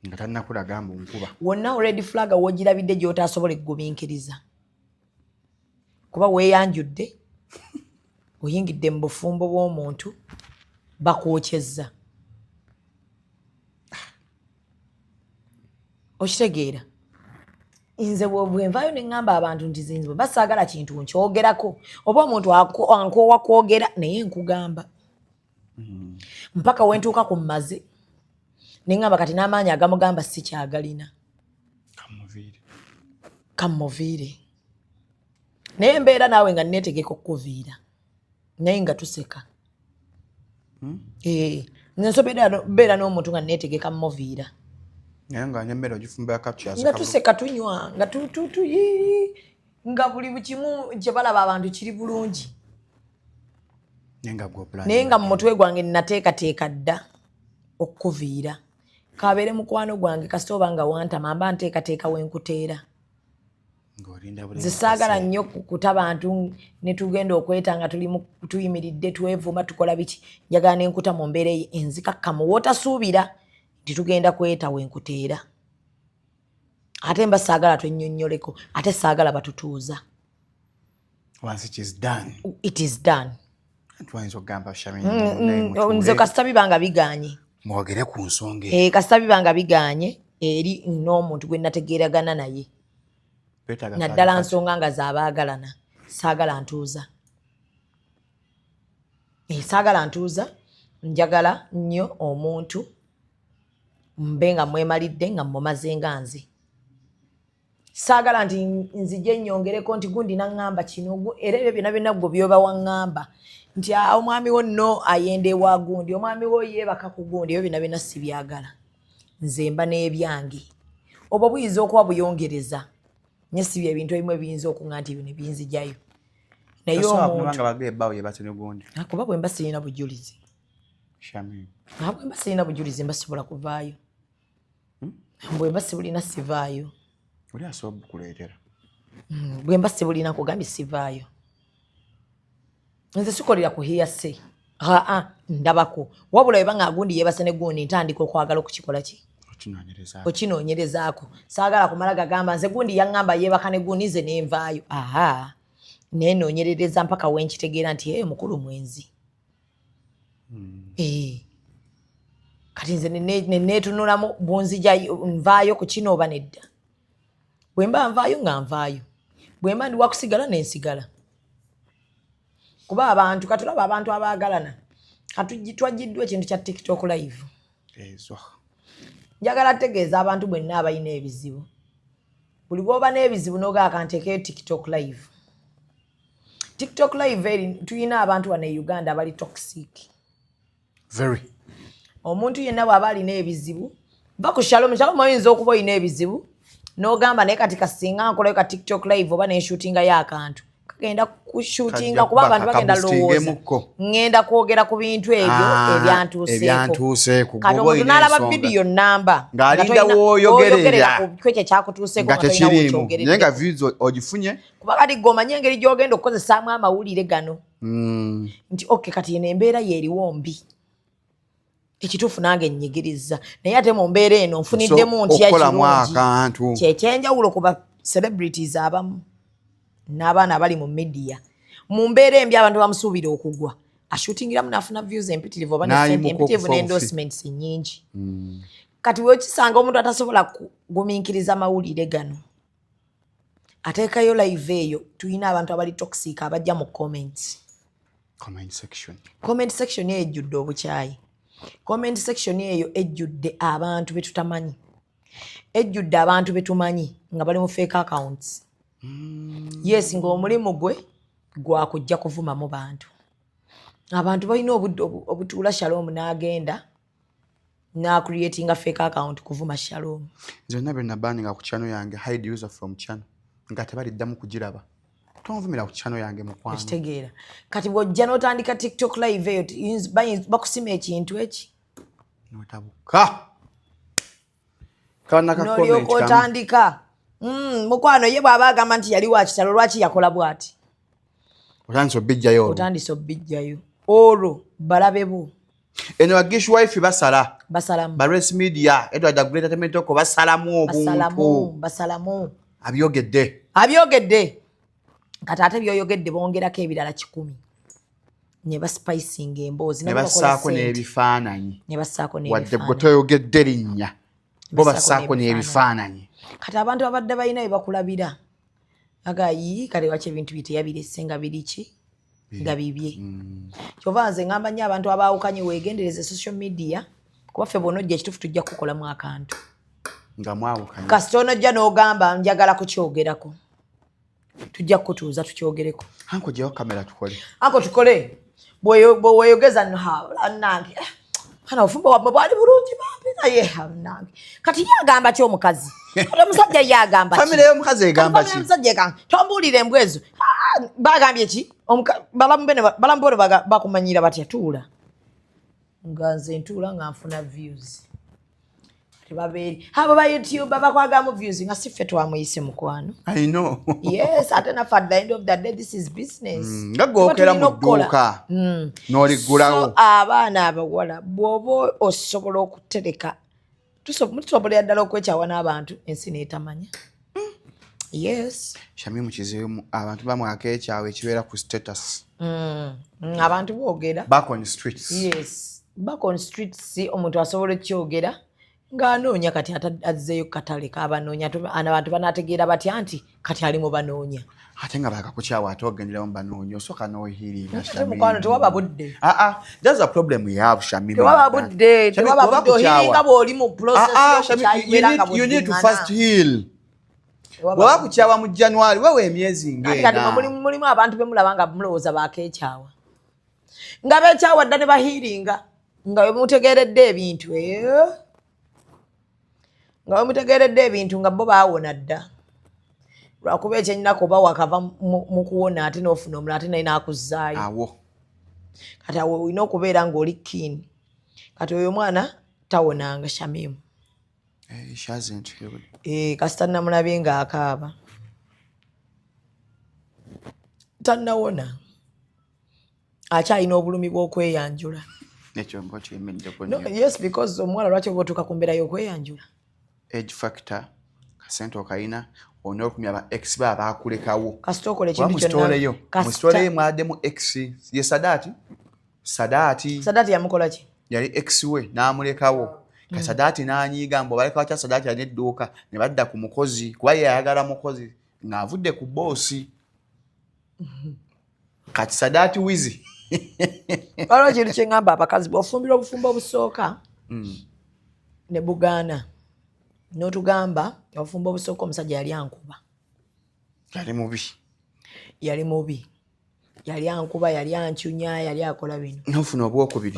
nga tannakulaga mbu nkuba wonna red flag wogirabidde gy'otaasobola eggumiikiriza kuba weeyanjudde oyingidde mu bufumbo bw'omuntu bakwokyezza okitegeera nze bwenvaayo ne ŋŋamba abantu nti zinzibwe basaagala kintu nkyogerako oba omuntu ankoowa kwogera naye nkugamba mpaka wentuuka ku mmaze ne ŋŋamba kati n'amaanyi agamugamba si kyagalina kamuviire naye embeera naawe nga neetegeka okukuviira naye nga tuseka nsobera n'omuntu nga neetegeka muviira naye nga nyemmere ogifumba yakapkyasa nga tuseka tunywa nga nga buli kimu kye balaba abantu kiri bulungi naye nga mu mutwe gwange nnateekateeka dda okukuviira kabere mukwano gwange kasita obanga wantama mba nteekateeka wenkuteera. Nze saagala nnyo kukuta bantu ne tugenda okwetanga tuyimiridde twevuma tukola biki. Njagala nenkuta mu mbeera enzikakkamu wotasuubira nti tugenda kweta wenkuteera. Ate mba saagala twenyonnyoleko, ate saagala batutuuza. Once it is done. It is done. Ntwanyinza okugamba nze kasita bibanga biganye. Mwogere ku nsonga. Kasita bibanga biganye eri n'omuntu gwe nategeeragana naye. Naddala nsonga nga z'abaagalana. Saagala ntuuza. Saagala ntuuza. Njagala nnyo omuntu mbe nga mwemalidde nga mumaze nga nze. Saagala nti nzije nnyongereko nti gundi naŋŋamba kino era ebyo byonna byonna gwe byoba waŋŋamba nti omwami wo nno ayenda ewa gundi, omwami wo yeebaka ku gundi, ebyo byonna byonna sibyagala. Nze mba n'ebyange. Obwo buyinza okuba buyongereza. Nye si bye bintu ebimu ebiyinza okuŋŋa nti bino binzijayo. Naye kuba bwe mba sirina bujulizi. Bwe mba sirina bujulizi mba sisobola kuvaayo. Bwe mba sibulina sivaayo. Oli asobola okukuleetera. Bwe mba sibulina kugambye sivaayo. Nze sikolera ku hearsay. Ndabako. Wabula bwe nga gundi yeebase ne gundi ntandika okwagala okukikola ki? Okinoonyerezaako. Saagala kumala gagamba nze gundi yaŋŋamba yeebaka ne gundi nze nenvaayo. Neenoonyerereza mpaka wenkitegeera nti mukulu mwenzi. Kati nze neetunulamu bunzija nvaayo ku kino oba nedda. Bwe mba nvaayo nga nvaayo. Bwe mba ndi wakusigala nensigala. Kuba abantu katulaba abantu abaagalana. Twajjiddwa ekintu kya TikTok live. Njagala tegeeza abantu bwenna abalina ebizibu. Buli bw'oba n'ebizibu n'ogaaka nteekeyo TikTok live. TikTok live tuyina abantu wano e Uganda abali toxic. Very. Omuntu yenna bw'aba alina ebizibu ba ku Shalom oyinza okuba olina ebizibu n'ogamba naye kati kasinga nkolayo ka TikTok live oba nenshutinga y'akantu kagenda kushutinga kuba abantu bagenda lowooza ngenda kwogera ku bintu ebyo ebyantuuseeko kati omuntu n'alaba vidiyo namba ng'alinda w'oyogerera kwekyo kyakutuuseeko naye nga views ogifunye kuba kati gomanye engeri gy'ogenda okukozesaamu amawulire gano nti kati eno embeera yeeriwo mbi. Ekituufu nange nnyigiriza naye ate mu mbeera eno nfuniddemu ntya kirungi kyekyenjawulo ku ba celebrities abamu n'abaana abali mu media mu mbeera embi abantu bamusuubira okugwa ashutingiramu n'afuna views empitirivu oba empitirivu n'endorsements nnyingi. Kati wekisanga omuntu atasobola kugumiikiriza mawulire gano ateekayo live eyo tulina abantu abali toxic abajja mu comment section eyo ejjudde obukyayi. Comment section eyo ejjudde abantu betutamanyi. Ejjudde abantu betumanyi nga bali mu fake accounts. Yes, ng'omulimu gwe gwakujja kuvumamu bantu. Abantu balina obutuula Shalom n'agenda n'acreatinga fake account kuvuma Shalom. Zonna bwe nabanninga ku channel yange hide user from channel nga tebaliddamu kugiraba. Tonvumira ku channel yange mukwano. Ekitegeera. Kati bw'ojja n'otandika TikTok live eyo bakusima ekintu eki. Notabuka. Kana ka comment. N'olyoka otandika. Mukwano ye bw'aba agamba nti yali wa kitalo lwaki yakola bw'ati. Otandise obbijjayo. Olwo balabe bo. Eno Wagish wife basalamu. Barres Media Edward Great Entertainment ko basalamu obuntu. Basalamu. Abyogedde. Kati ate byoyogedde bongerako ebirala 100. Ne baspicing emboozi ne basaako n'ebifaananyi. Wadde gwe toyogedde linnya. Bo basaako n'ebifaananyi. Kati abantu abadde balina ebakulabira. Agayi kale wache ebintu biteyabirese nga biriki nga bibye. Kyova nze ngamba nnyo abantu abaawukanye weegendereze social media kuba ffe bonojja ekituufu tujja kukolamu akantu. Nga mwawukanye. Kasita onojja n'ogamba njagala kukyogerako. Tujja kutuuza tukyogereko. Anko gyeyo kamera tukole. Anko tukole. Bweyogeza nange. Hana ofumbo wabwe bwali bulungi bambi naye nange. Kati yagamba ki omukazi? Kati omusajja yagamba ki? Family y'omukazi egamba ki? Omusajja yagamba. Tombuulire embwezo. Bagambye ki? Balambone bakumanyira batya tuula. Nga nze ntuula nga nfuna views. tebabeeri abo ba YouTube bakwagamu views nga si ffe twamuyise mukwano. I know. Yes, ate nafe at the end of the day this is business. Nga gwokera mu dduuka n'oligulawo. So abaana abawala bw'oba osobola okutereka tusobolera ddala okwekyawa n'abantu ensi n'etamanya. Yes. Shami mu kizibu abantu bamwaka ekyawe ekibeera ku status. Abantu boogera. Back on the streets. Yes. Back on streets omuntu asobola okyogera ng'anoonya kati azzeeyo ku katale k'abanoonya abantu banaategeera batya nti kati ali mu banoonya. Ate nga bakakukyawa ate ogendera mu banoonya osooka n'oyirira. Mukwano tewaba budde. That's a problem we have, Shami. Tewaba budde ohiringa bw'oli mu process y'okukyayiwera nga you need to first heal. Bw'oba kukyawa mu January wewe emyezi ng'ena. Mulimu abantu be mulaba nga mulowooza baakekyawa. Nga beekyawa dda ne bahiringa nga we mutegeeredde ebintu nga we mutegeeredde ebintu nga bo baawona dda. Lwakuba ekyennyinako oba wakava mu kuwona ate n'ofuna omulala ate naye n'akuzzaayo. Awo. Kati awo olina okubeera ng'oli keen. Kati oyo omwana tawonanga Shamimu. She hasn't healed. Kasita namulabye ng'akaaba. Tannawona. Akyalina obulumi bw'okweyanjula. Ekyo mbo kiyimiddeko No, nnyo. yes, because omuwala lwaki oba otuuka ku mbeera y'okweyanjula. Age factor, kasente okayina, olina okumya aba ex baba baakulekawo. Kasita okola ekintu kyonna. Musitoleyo. Musitoleyo mwaddemu ex. Ye Sadaati. Sadaati yamukola ki? Yali ex we n'amulekawo. Ka Sadaati n'anyiiga mbu baleka watya Sadaati alina edduuka ne badda ku mukozi kuba ye yayagala mukozi ng'avudde ku boosi. Kati Sadaati wizi. Waliwo ekintu kye ngamba abakazi bw'ofumbira obufumbo obusooka ne bugaana n'otugamba obufumbo obusooka omusajja yali ankuba. Yali mubi. Yali ankuba, yali ancunya, yali akola bino. N'ofuna obwokubiri.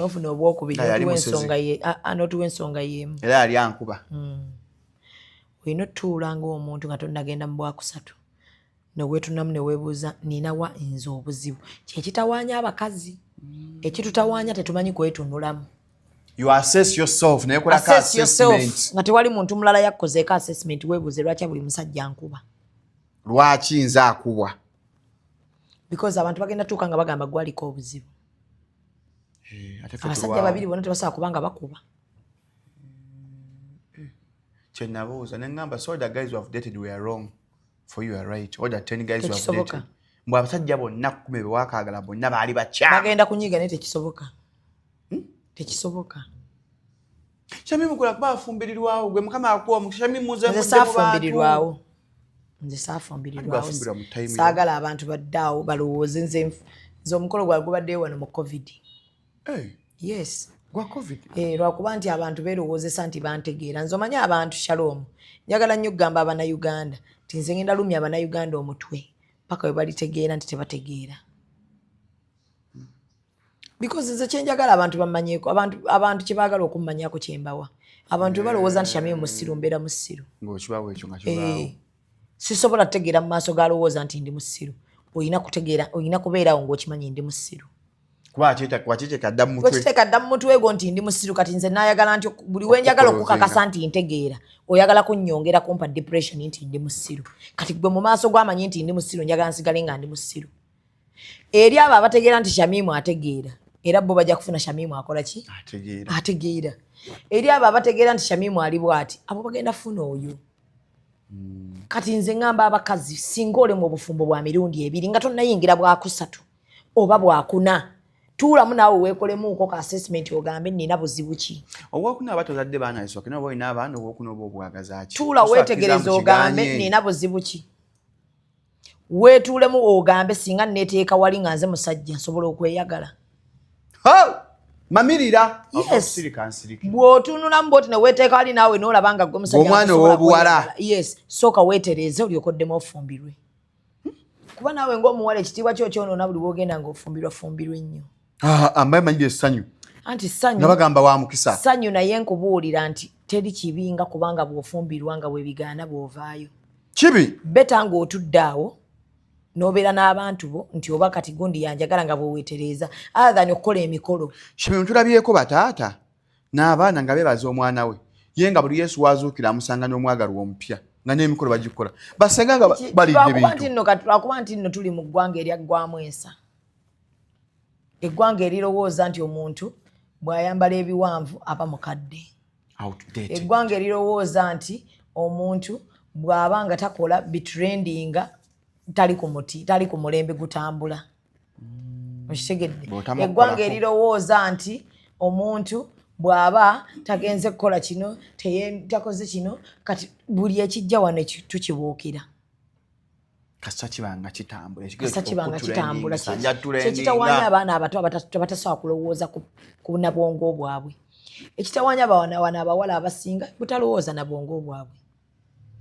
N'otuwa ensonga y'emu. Era yali ankuba. Olina otuula ng'omuntu nga tonnagenda mu bwakusatu. Neweetunamu ne weebuuza nina wa nze obuzibu. Kyekitawaanya abakazi. Ekitutawaanya tetumanyi kwetunulamu. You assess yourself. Assess yourself. Nga tewali muntu mulala yakkozeeko assessment weebuuze lwaki buli musajja ankuba. Lwaki nze akubwa? Because abantu bagenda tuuka nga bagamba gwaliko obuzibu. Abasajja babiri bonna tebasobola kubanga bakuba. Kyenabuuza ne ngamba so the guys who have dated were wrong. For you are right. Or the 10 guys who have dated. Mbw abasajja bonna 10 be waakaagala bonna baali bakyamu. Bagenda kunyiga naye tekisoboka. Tekisoboka. Shamimu kula kuba afumbirirwawo gwe mukama akuwa Shamimu nze nze saafumbirirwawo. Saagala abantu baddaawo balowooze nze omukolo gwa gubaddeyo wano mu COVID. Yes. Gwa COVID? Lwakuba nti abantu beerowoozesa nti bantegeera. Nze omanyi abantu Shalom. Njagala nnyo okugamba Abannayuganda nti nze ngenda lumya Abannayuganda omutwe paka we balitegeera nti tebategeera. Because nze kyenjagala abantu bamanyeeko abantu kye baagala okummanyako kyembawa. Abantu balowooza nti Shamimu musiru mbeera musiru. Ng'okibawo ekyo nga kibaawo. Sisobola kutegeera mu maaso galowooza nti ndi musiru. Olina kubeerawo ng'okimanyi ndi musiru. Kuba kiteeka dda mu mutwe. Kiteeka dda mu mutwe gwo nti ndi musiru kati nze naayagala nti buli we njagala okukakasa nti ntegeera. Oyagala kunnyongera kumpa depression nti ndi musiru. Kati gwe mu maaso gwamanyi nti ndi musiru njagala nsigale nga ndi musiru. Eri abo abategeera nti Shamimu ategeera. Era bo bajja kufuna Shamimu akola ki? Ategeera. Eri abo abategeera nti Shamimu ali bw'ati abo bagenda funa oyo. Kati nze ngamba abakazi singa ole mu bufumbo bwa mirundi ebiri nga tonnayingira bwakusatu oba bwakuna tuulamu naawe weekolemuuko ka assessment ogambe nina buzibu ki. Obwokuna abatozadde baana esooke nabo olina abaana obwokuna oba obwagaza ki. Tuula weetegereza ogambe nina buzibu ki. Weetuulemu ogambe singa neeteeka wali nga nze musajja nsobola okweyagala. Mamirira. Yes. Bw'otunulamu bw'oti ne weeteeka wali naawe n'olaba nga gwe musajja omwana ow'obuwala. Yes. Sooka weetereeze olyokoddemu ofumbirwe. Kuba naawe ng'omuwala ekitiibwa kyo kyonoona buli bw'ogenda ng'ofumbirwa ennyo. Ambaye manyira essanyu. Anti ssanyu. Nabagamba wa mukisa. Ssanyu naye nkubuulira nti teri kibinga kubanga bw'ofumbirwa nga bwe bigaana bw'ovaayo. Kibi. Beta ng'otudde awo n'obeera n'abantu bo nti oba kati gundi yanjagala nga bweweetereeza other than okukola emikolo. Shamimu tulabyeko bataata n'abaana nga beebaza omwana we yenga buli Yesu wazuukira amusanga n'omwagalwa omupya nga n'emikolo bagikola basenga nga balidde bintu lwakuba nti nno tuli mu ggwanga eryaggwamu ensa eggwanga erirowooza nti omuntu bw'ayambala ebiwanvu aba mukadde eggwanga erirowooza nti omuntu bw'aba nga takola bitrendinga tali ku muti tali ku mulembe gutambula okitegedde eggwanga erirowooza nti omuntu bw'aba tagenze kukola kino takoze kino kati buli ekijja wano tukibuukira kasita kibanga kitambula kyekitawaanya abaana abato abatasobola kulowooza ku nabwongo bwabwe ekitawaanya abawana abawala abasinga butalowooza nabwongo bwabwe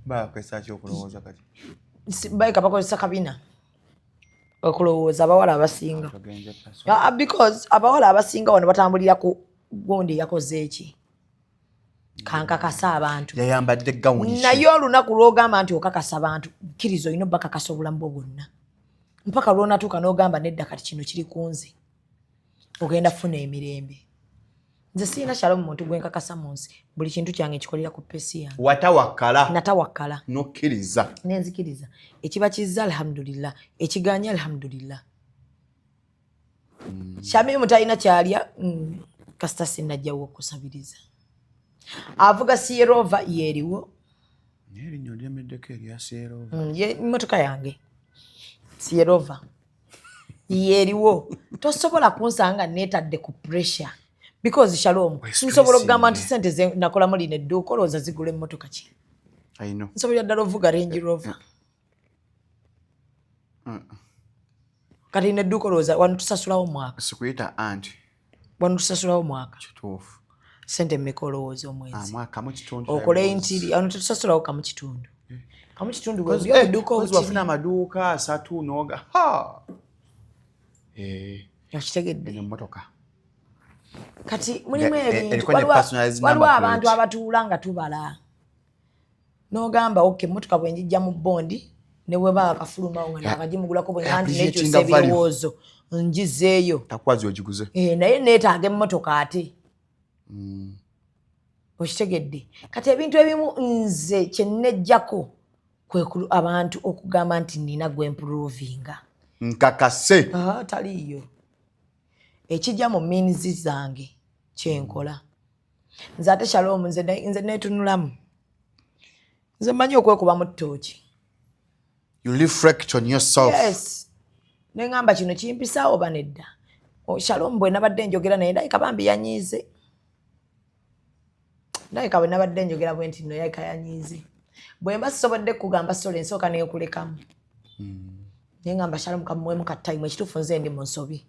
bakozesa ki okulowooza kati bayika bakozesa kabina okulowooza abawala abasinga because abawala abasinga wano batambulira ku gundi yakoze eki kankakasa abantu yayambadde gawuni naye olunaku lw'ogamba nti okakasa abantu kkiriza olina obbakakasa obulamu bwo bwonna mpaka lw'onatuuka n'ogamba nedda kati kino kiri ku nze ogenda kufuna emirembe nze sirina Shalom muntu gwe nkakasa mu nsi buli kintu kyange kikolera ku pesi yange natawakkala nokkiriza nenzikiriza ekiba kizza alhamdulillah ekiganya alhamdulillah Shamimu talina kyalya kasita sinnajjawo okusabiriza avuga Sierova yeriwo erinnya lyemeddeko erya Sierova emmotoka yange Sierova yeriwo tosobola kunsanga neetadde ku pressure because Shalom nsobola okugamba nti sente ze nakolamu lino edduuka olowooza zigula emmotoka ki nsobola ddala ovuga Range Rover kati lino edduuka olowooza wano tusasulawo mwaka sikuyita anti wano tusasulawo mwaka kituufu sente mmeka olowooza omwezi kamu kitundu okole intiri wano tusasulawo kamu kitundu wafuna amaduuka 3 noga okitegedde emmotoka kati mulimu ebintu waliwo abantu abatuula nga tubala n'ogamba oke emmotoka bwe njijja mu bondi ne bwe baa kafulumawo nga nakagimugulako bwe nganti nekyusa ebirowoozo njizeeyo takwazi ogiguze naye neetaaga emmotoka ate okitegedde kati ebintu ebimu nze kyennejjako kwekulu abantu okugamba nti nina gwempuruvinga nkakase taliiyo ekijja mu minizi zange kyenkola nze ate Shalom nze neetunulamu nze mmanyi okwekuba mu ttooki you reflect on yourself yes neŋŋamba kino kimpisaawo oba nedda Shalom bwe nabadde njogera naye ndayika bambi yanyiize ndayika bwe nabadde njogera bwe nti nno yayika yanyiize bwe mba sisobodde kugamba sole ensooka neekulekamu naye ŋŋamba Shalom kamuwemu ka time ekituufu nze ndi mu nsobi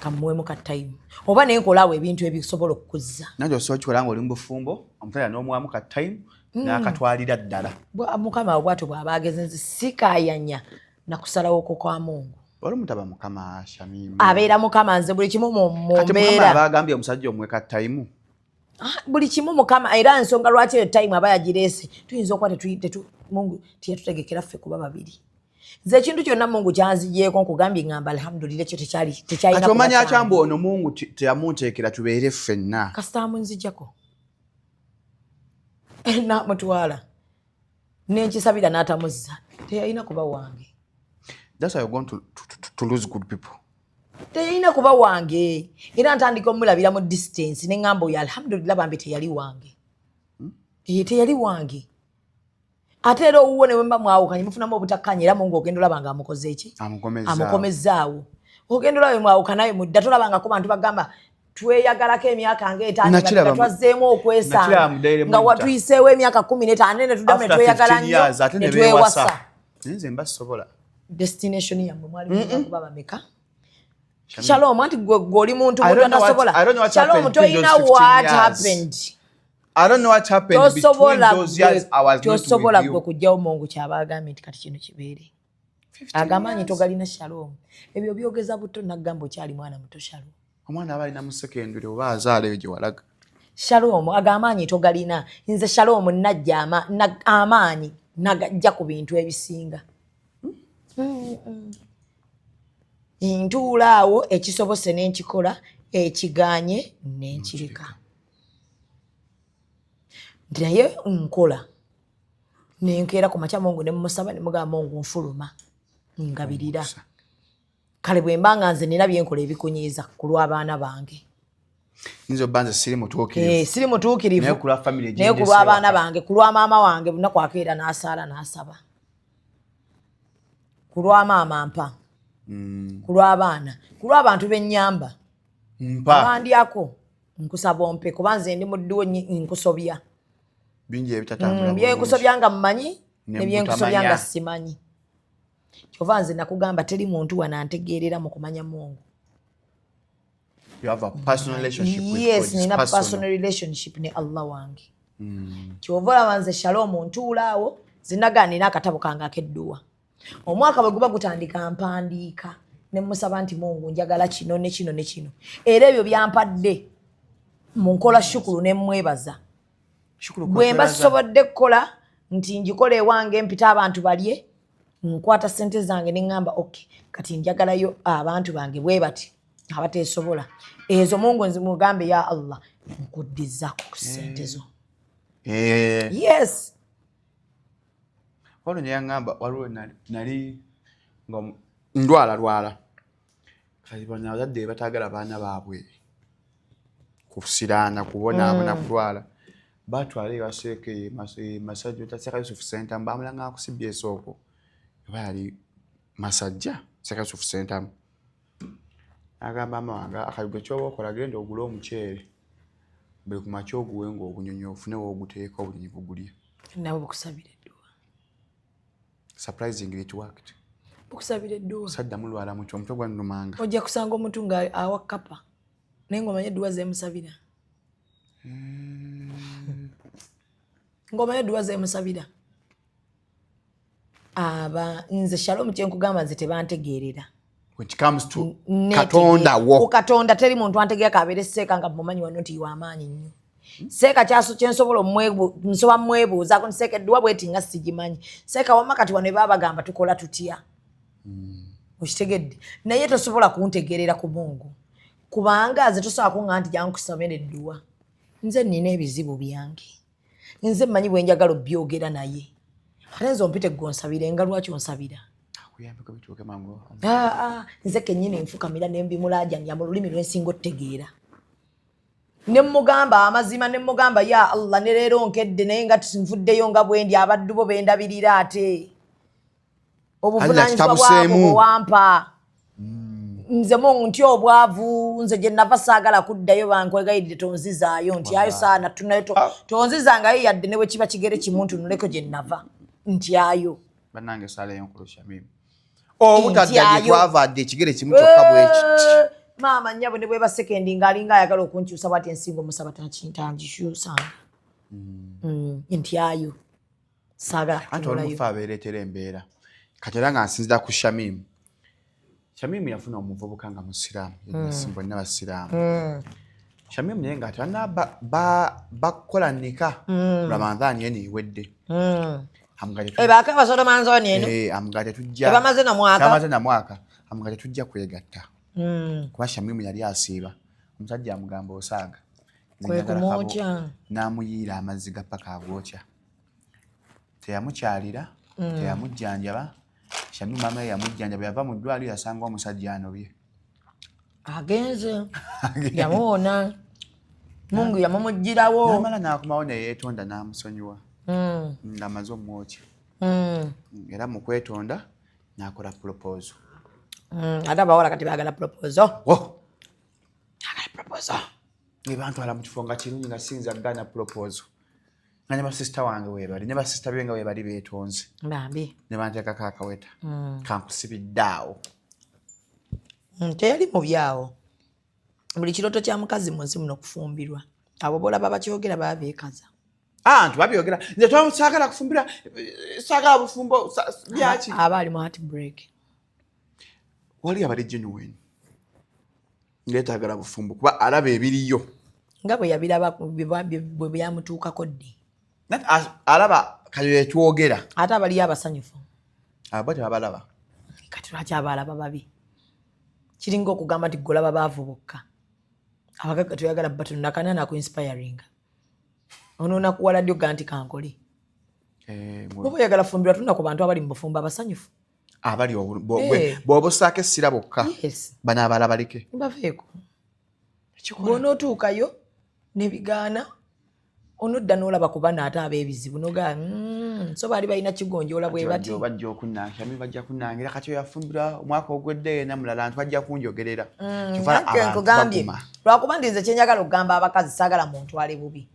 kamuwemu ka time oba naye nkolaawo ebintu ebisobola okukuzza nange osobola kikola nga oli mu bufumbo omutala n'omuwamu ka time n'akatwalira ddala mukama bwatyo bw'aba ageze nze sikayanya nakusalawoko kwa Mungu oli mutaba mukama Shamimu abeera mukama nze buli kimu mu mbeera abagambye omusajja omwe ka time buli kimu mukama era ensonga lwaki eyo time aba yagireese tuyinza okuba Mungu tiyatutegekera ffe kuba babiri nze ekintu kyonna Mungu kyanzigyeko nkugambye ngamba alhamdulillah ekyo tekyalina kati omanya akyambu ono Mungu teyamunteekera tubeere ffenna kasita amunzijjako namutwala nenkisabira n'atamuzza teyalina kuba wange that's why you're going to lose good people teyalina kuba wange era ntandika omulabira mu distance neŋŋamba oyo alhamdulillah bambi teyali wange teyali wange ate era owuwo ne wemba mwawukanye mufunamu obutakkanya era Mungu ogenda olaba nga amukoze eki amukomezaawo ogenda olaba mwawukanayo mudda tolabangako bantu bagamba tweyagalako emyaka nga 5 nga twazzeemu okwesanga nga watuyiseewo emyaka 15 ne tuddamu ne tweyagala nnyo ne twewasa nze mba sobola destination yammwe mwali kuba bameka Shalom anti gw'oli muntu atasobola Shalom toyina what happened I don't know what happened between those years I was not tosobola gwe kujjawo Mungu kyaba agambye nti kati kino kibeere agamanyi togalina Shalom ebyo byogeza buto nagamba okyali mwana muto Shalom omwana aba alina mu secondary oba azaaleyo gye walaga Shalom agamanyi togalina nze Shalom najja amaanyi nagajja ku bintu ebisinga ntuulaawo ekisobose n'enkikola ekiganye n'enkirika nti naye nkola nenkeera ku makya Mungu ne mmusaba ne mugamba Mungu nfuluma ngabirira kale bwe mbanga nze nina byenkola ebikunyiiza ku lw'abaana bange Nizo banze siri mutuukirivu. Siri mutuukirivu. Naye ku lwa family naye ku lw'abaana bange, ku lwa maama wange lunaku akeera n'asaala n'asaba. Ku lwa maama mpa. Ku lw'abaana. Ku lw'abantu b'ennyamba. Mpa. Abandyako nkusaba ompe kuba nze ndi muddiwo nkusobya. Bingi ebitatambula. Byenkusobya nga mmanyi ne byenkusobya nga simanyi. Kyova nze nakugamba teri muntu wanantegeerera mu kumanya Mungu. You have a personal relationship with God. Yes, nina personal relationship ne Allah wange. Kyova olaba nze Shalom ntuulaawo zinaga nina akatabo kange akedduwa. Omwaka bwe guba gutandika mpandiika ne musaba nti Mungu njagala kino ne kino ne kino. Era ebyo byampadde mu nkola shukuru ne mwebaza. Bwe mba sobodde kukola nti njikola ewange mpita abantu balye nkwata sente zange ne ngamba okay kati njagalayo abantu bange bwe bati abateesobola ezo Mungu nzimugambe ya Allah nkuddiza ku sente zo. Yes. Wano nyangamba waliwo nali ndwala kati bana bazadde batagala baana baabwe kusirana kubona kulwala batwale baseke masajja taseka Yusuf Center mbamulanga kusibye esoko bali masajja seka Yusuf Center agamba mama wanga akayiga kyobo okola genda ogula omuceere bwe kumacho oguwengo ogunyonyo ofune wo oguteeka obuli bugulya nabo bukusabire dduwa. Surprisingly it worked. Bukusabire dduwa. Sadda mulwala mucho omutwe gwa nnumanga. Ojja kusanga omuntu nga awa kapa naye ng'omanye edduwa zeemusabira. Ng'omanye edduwa zeemusabira. Nze Shalom kye nkugamba nze tebantegeerera. When it comes to Katonda wo. Ku Katonda teri muntu antegeera abeere seeka nga mumanyi wano nti w'amaanyi nnyo. Seeka kyaso kyensobola nsoba mwebuuzaako nti seeka edduwa bweti nga sigimanyi. Seeka wamma kati wano baba bagamba tukola tutya. Okitegedde naye tosobola kuntegeerera ku Mungu kubanga nze tosobola kuŋŋamba nti jangu kusomera edduwa. Nze nina ebizibu byange. Nze mmanyi bwe njagala obyogera naye. Ate nze ompite ggonsabire nga lwaki onsabira? Akuyambeko bituuke mangu. Nze kennyini nfukamira ne mbimulaajanja mu lulimi lwensinga otutegeera. Ne mmugamba amazima ne mmugamba ya Allah ne leero nkedde naye nga nvuddeyo nga bwendi abaddu bo bendabirira ate. Obuvunaanyizibwa bwabo wampa. Nze Mungu nti obwavu nze gye nava saagala kuddayo bankwegayirire tonzizaayo nti ayo saana tunayo tonzizangayo yadde ne bwe kiba kigere kimu ntunuleko gye nava nti ayo. Bannange saaleyo nkulusha mimi. Obutadde twavadde ekigere kimu kyokka bweki. Maama nnyabo ne bwe basekendi ng'alinga ayagala okunkyusa bw'ati ensingo musaba tangishyusanga. Nti ayo saagala anti olumufa abeereetera embeera kati era nga nsinzira ku Shamimu. Shamimu yafuna omuvubuka nga musiraamu yasimba bonna basiraamu. Shamimu naye nga tebana bakola nika Ramadhaani eno ewedde. Baaka basodo manzooni eno amugate tujja ebamaze na mwaka amugate tujja kwegatta kuba Shamimu yali asiiba omusajja amugamba osaaga n'amuyiira amazzi ga paka agwokya teyamukyalira teyamujjanjaba. Shamimu maama yamujjanjaba yava mu ddwaliro yasanga omusajja anobye agenze yamuwona Mungu yamumugirawo n'amala n'akomawo ne yeetonda n'amusonyiwa ng'amaze omwokya era mu kwetonda n'akola proposal. Ate abawala kati baagala proposal. Bantwala mu kifo nga kirungi nga siyinza kugaana proposal nga ne basisita wange weebali ne basisita be nga weebali beetonze ne banteekako akaweta kankusibidde awo. Teyali mu byawo buli kirooto kya mukazi mu nsi muno kufumbirwa abo bolaba bakyogera baba beekaza. Antu babyogera nze twasaagala kufumbira saagala bufumbo byaki aba ali mu heartbreak. Wali abali genuine ngeetaagala bufumbo kuba alaba ebiriyo nga bwe yabiraba bwe byamutuukako ddi alaba kayo twogera ate abaliyo abasanyufu abo tebabalaba kati lwaki abalaba babi kiringa okugamba nti golaba baavu bokka abagagga toyagala batonakana naku inspiring Onoona kuwala ddyo ganti kankole. Bwoba oyagala fumbirwa tunda ku bantu abali mu bufumbo abasanyufu. Abali bw'obusaako essira bokka. Bano abala baleke. Baveeko. Bw'onootuukayo ne onodda n'olaba ku bano ate ab'ebizibu noga so baali balina kigonjoola bwe bati. Bajja okunnangira, bajja kunnangira kati yafumbirwa omwaka ogwedde yena mulala ntwajja kunjogerera. Nkugambye lwakuba ndi nze kyenjagala okugamba abakazi saagala muntwale bubi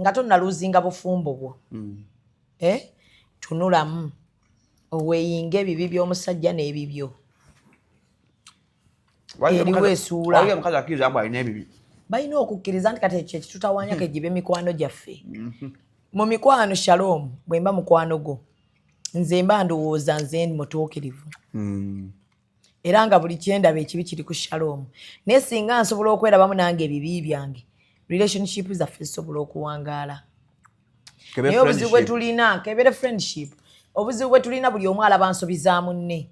nga tonnaluuzinga bufumbo bwo. Tunulamu oweeyinga ebibi by'omusajja n'ebibyo. Eriwo esuula. Waliwo omukazi akkiriza mbu alina ebibi. Balina okukkiriza nti kati ekyo ekitutawaanyako egibe mikwano gyaffe. Mu mikwano Shalom bwe mba mukwano gwo nze mba ndowooza nze mutuukirivu. Era nga buli kyendaba ekibi kiri ku Shalom. Naye singa nsobola okwerabamu nange ebibi byange relationship zaffe zisobola okuwangaala. Naye obuzibu bwe tulina kebere friendship. Obuzibu bwe tulina buli omu alaba nsobiza munne.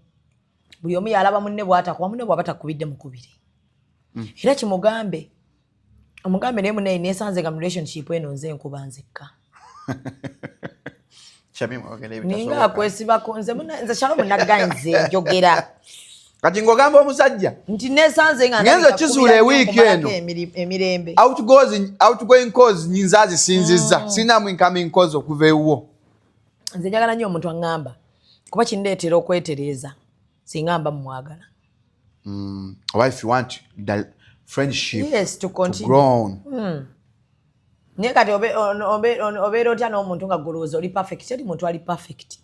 Buli omu yalaba munne bw'atakuba munne bw'aba takubidde mukubiri. Era kimugambe. Omugambe naye munne neesanze nga mu relationship eno nze nkuba nzekka. Ninga akwesibako nze Shalom nagganze njogera. Kati ng'ogamba omusajja nti neesanze nga ngenze kizuula ewiiki eno emirembe. Outgoing calls nyinza azisinzizza. Sinamu incoming calls okuva ewuwo. Nze njagala nnyo omuntu aŋŋamba kuba kindeetera okwetereeza singa mba mumwagala. Or if you want the friendship to continue. Grow. Naye kati obeera otya n'omuntu nga golowooza oli perfect. Teri muntu ali perfect.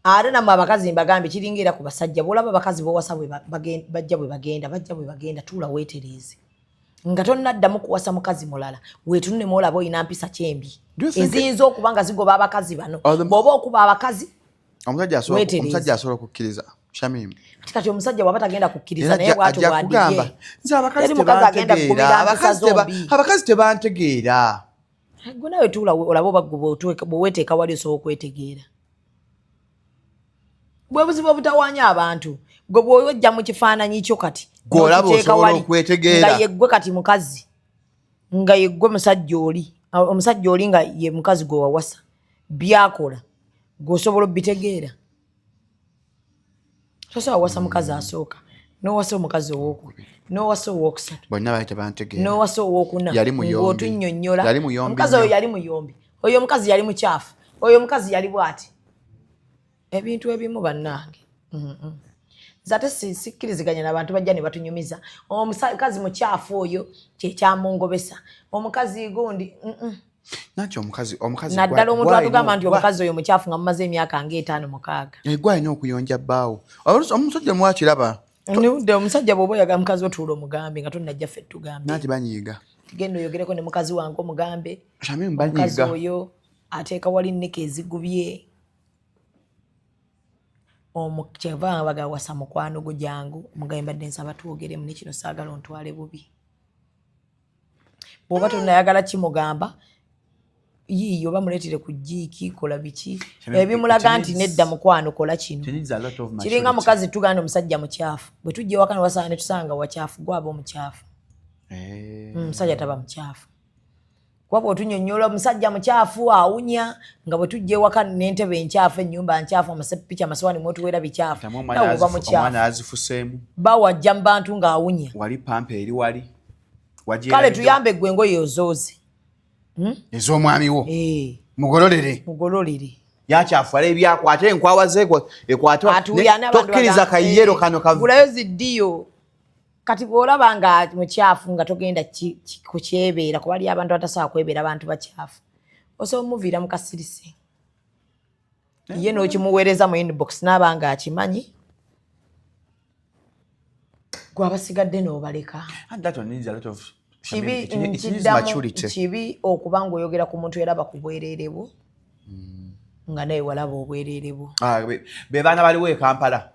Ate nammwe abakazi mbagambye kiringa era ku basajja bw'olaba abakazi b'owasa bajja bwe bagenda tuula weetereeze. Nga tonnaddamu kuwasa mukazi mulala weetunule mwolaba oyina mpisa kyembi eziyinza okuba nga zigoba abakazi bano bw'oba okuba abakazi omusajja asobola okukkiriza Shamim. Kati omusajja bw'aba tagenda kukkiriza naye bw'atyo bw'adigye nze abakazi tebantegeera. Gwe nawe tuula olaba oba bwe weeteeka wali osobola okwetegeera. Bwe buzibu obutawaanya abantu gwe bw'ojja mu kifaananyi kyo kati gw'olaba osobola okwetegeera nga yeggwe kati mukazi nga yeggwe omusajja oli nga ye mukazi gwe wawasa byakola gw'osobola obitegeera. Tosobola wasa mukazi asooka n'owasa omukazi owokubiri n'owasa owokusatu bonna baali tebantegeera n'owasa owokuna ng'otunnyonnyola omukazi oyo yali muyombi oyo omukazi yali mukyafu oyo omukazi yali bw'ati. Ebintu ebimu bannange zate sikkiriziganya n'abantu bajja ne batunyumiza omukazi mukyafu oyo kyekyamungobesa omukazi gundi nakyo omukazi naddala omuntu atugamba nti omukazi oyo mukyafu nga mumaze emyaka nga 5-6 gwe alina okuyonja bbaawo omusajja mwakiraba nudde omusajja bw'oba oyagala mukazi otuula omugambe nga tonnajja ffe tugambe nati banyiiga genda oyogereko ne mukazi wange omugambe banyiiga omukazi oyo ateeka wali nneka ezigubye kyeva bagawasa mukwano gwo jangu omugambe mbadde nsaba twogeremu ne kino saagala ontwale bubi. Bw'oba tonnayagala kimugamba yiiyo bamuleetere ku jiiki kola biki ebimulaga nti nedda mukwano kola kino. Kiringa mukazi tuganda omusajja mukyafu bwe tujja ewaka ne wasaana ne tusanga wakyafu gwaba omukyafu. Omusajja taba mukyafu kuba bw'otunnyonnyola omusajja mukyafu awunya nga bwe tujja ewaka n'entebe enkyafu ennyumba nkyafu amasepiki amasowaani mwotuweera bikyafu nawe oba mukyafu bawajja mu bantu ng'awunya wali pampa eri wali kale tuyambe gwe engoye ozooze ez'omwami wo mugololere yakyafala ebyakwata enkwawa ze tokkiriza kayero kano gulayo ziddiyo. Kati bw'olaba nga mukyafu nga togenda kukyebeera kuba aliyo abantu batasobola kwebeera abantu bakyafu osobola omuviira mu kasirise ye n'okimuweereza mu inbox n'aba nga akimanyi gwe abasigadde n'obaleka. Kibi okuba ng'oyogera ku muntu eraba ku bwereere bwo nga naye walaba obwereere bwo. Be baana baliwo e Kampala.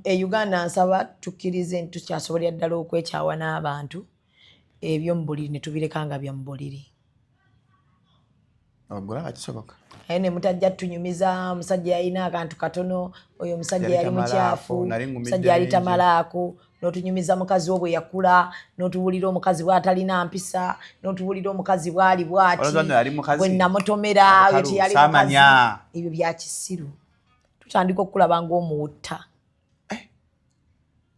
Uganda nsaba tukkirize nti tukyasobolera ddala okwekyawa n'abantu eby'omubuliri ne tubireka nga bya mubuliri. ogula bakisoboka ne mutajja tunyumiza musajja yalina akantu katono oyo musajja yali mukyafu musajja yali tamalaako n'otunyumiza mukazi wo bwe yakula n'otuwulira omukazi bw'atalina mpisa n'otuwulira omukazi bw'ali bw'ati bwe namutomera yali mukazi ebyo bya kisiru tutandika okulaba ng'omuwutta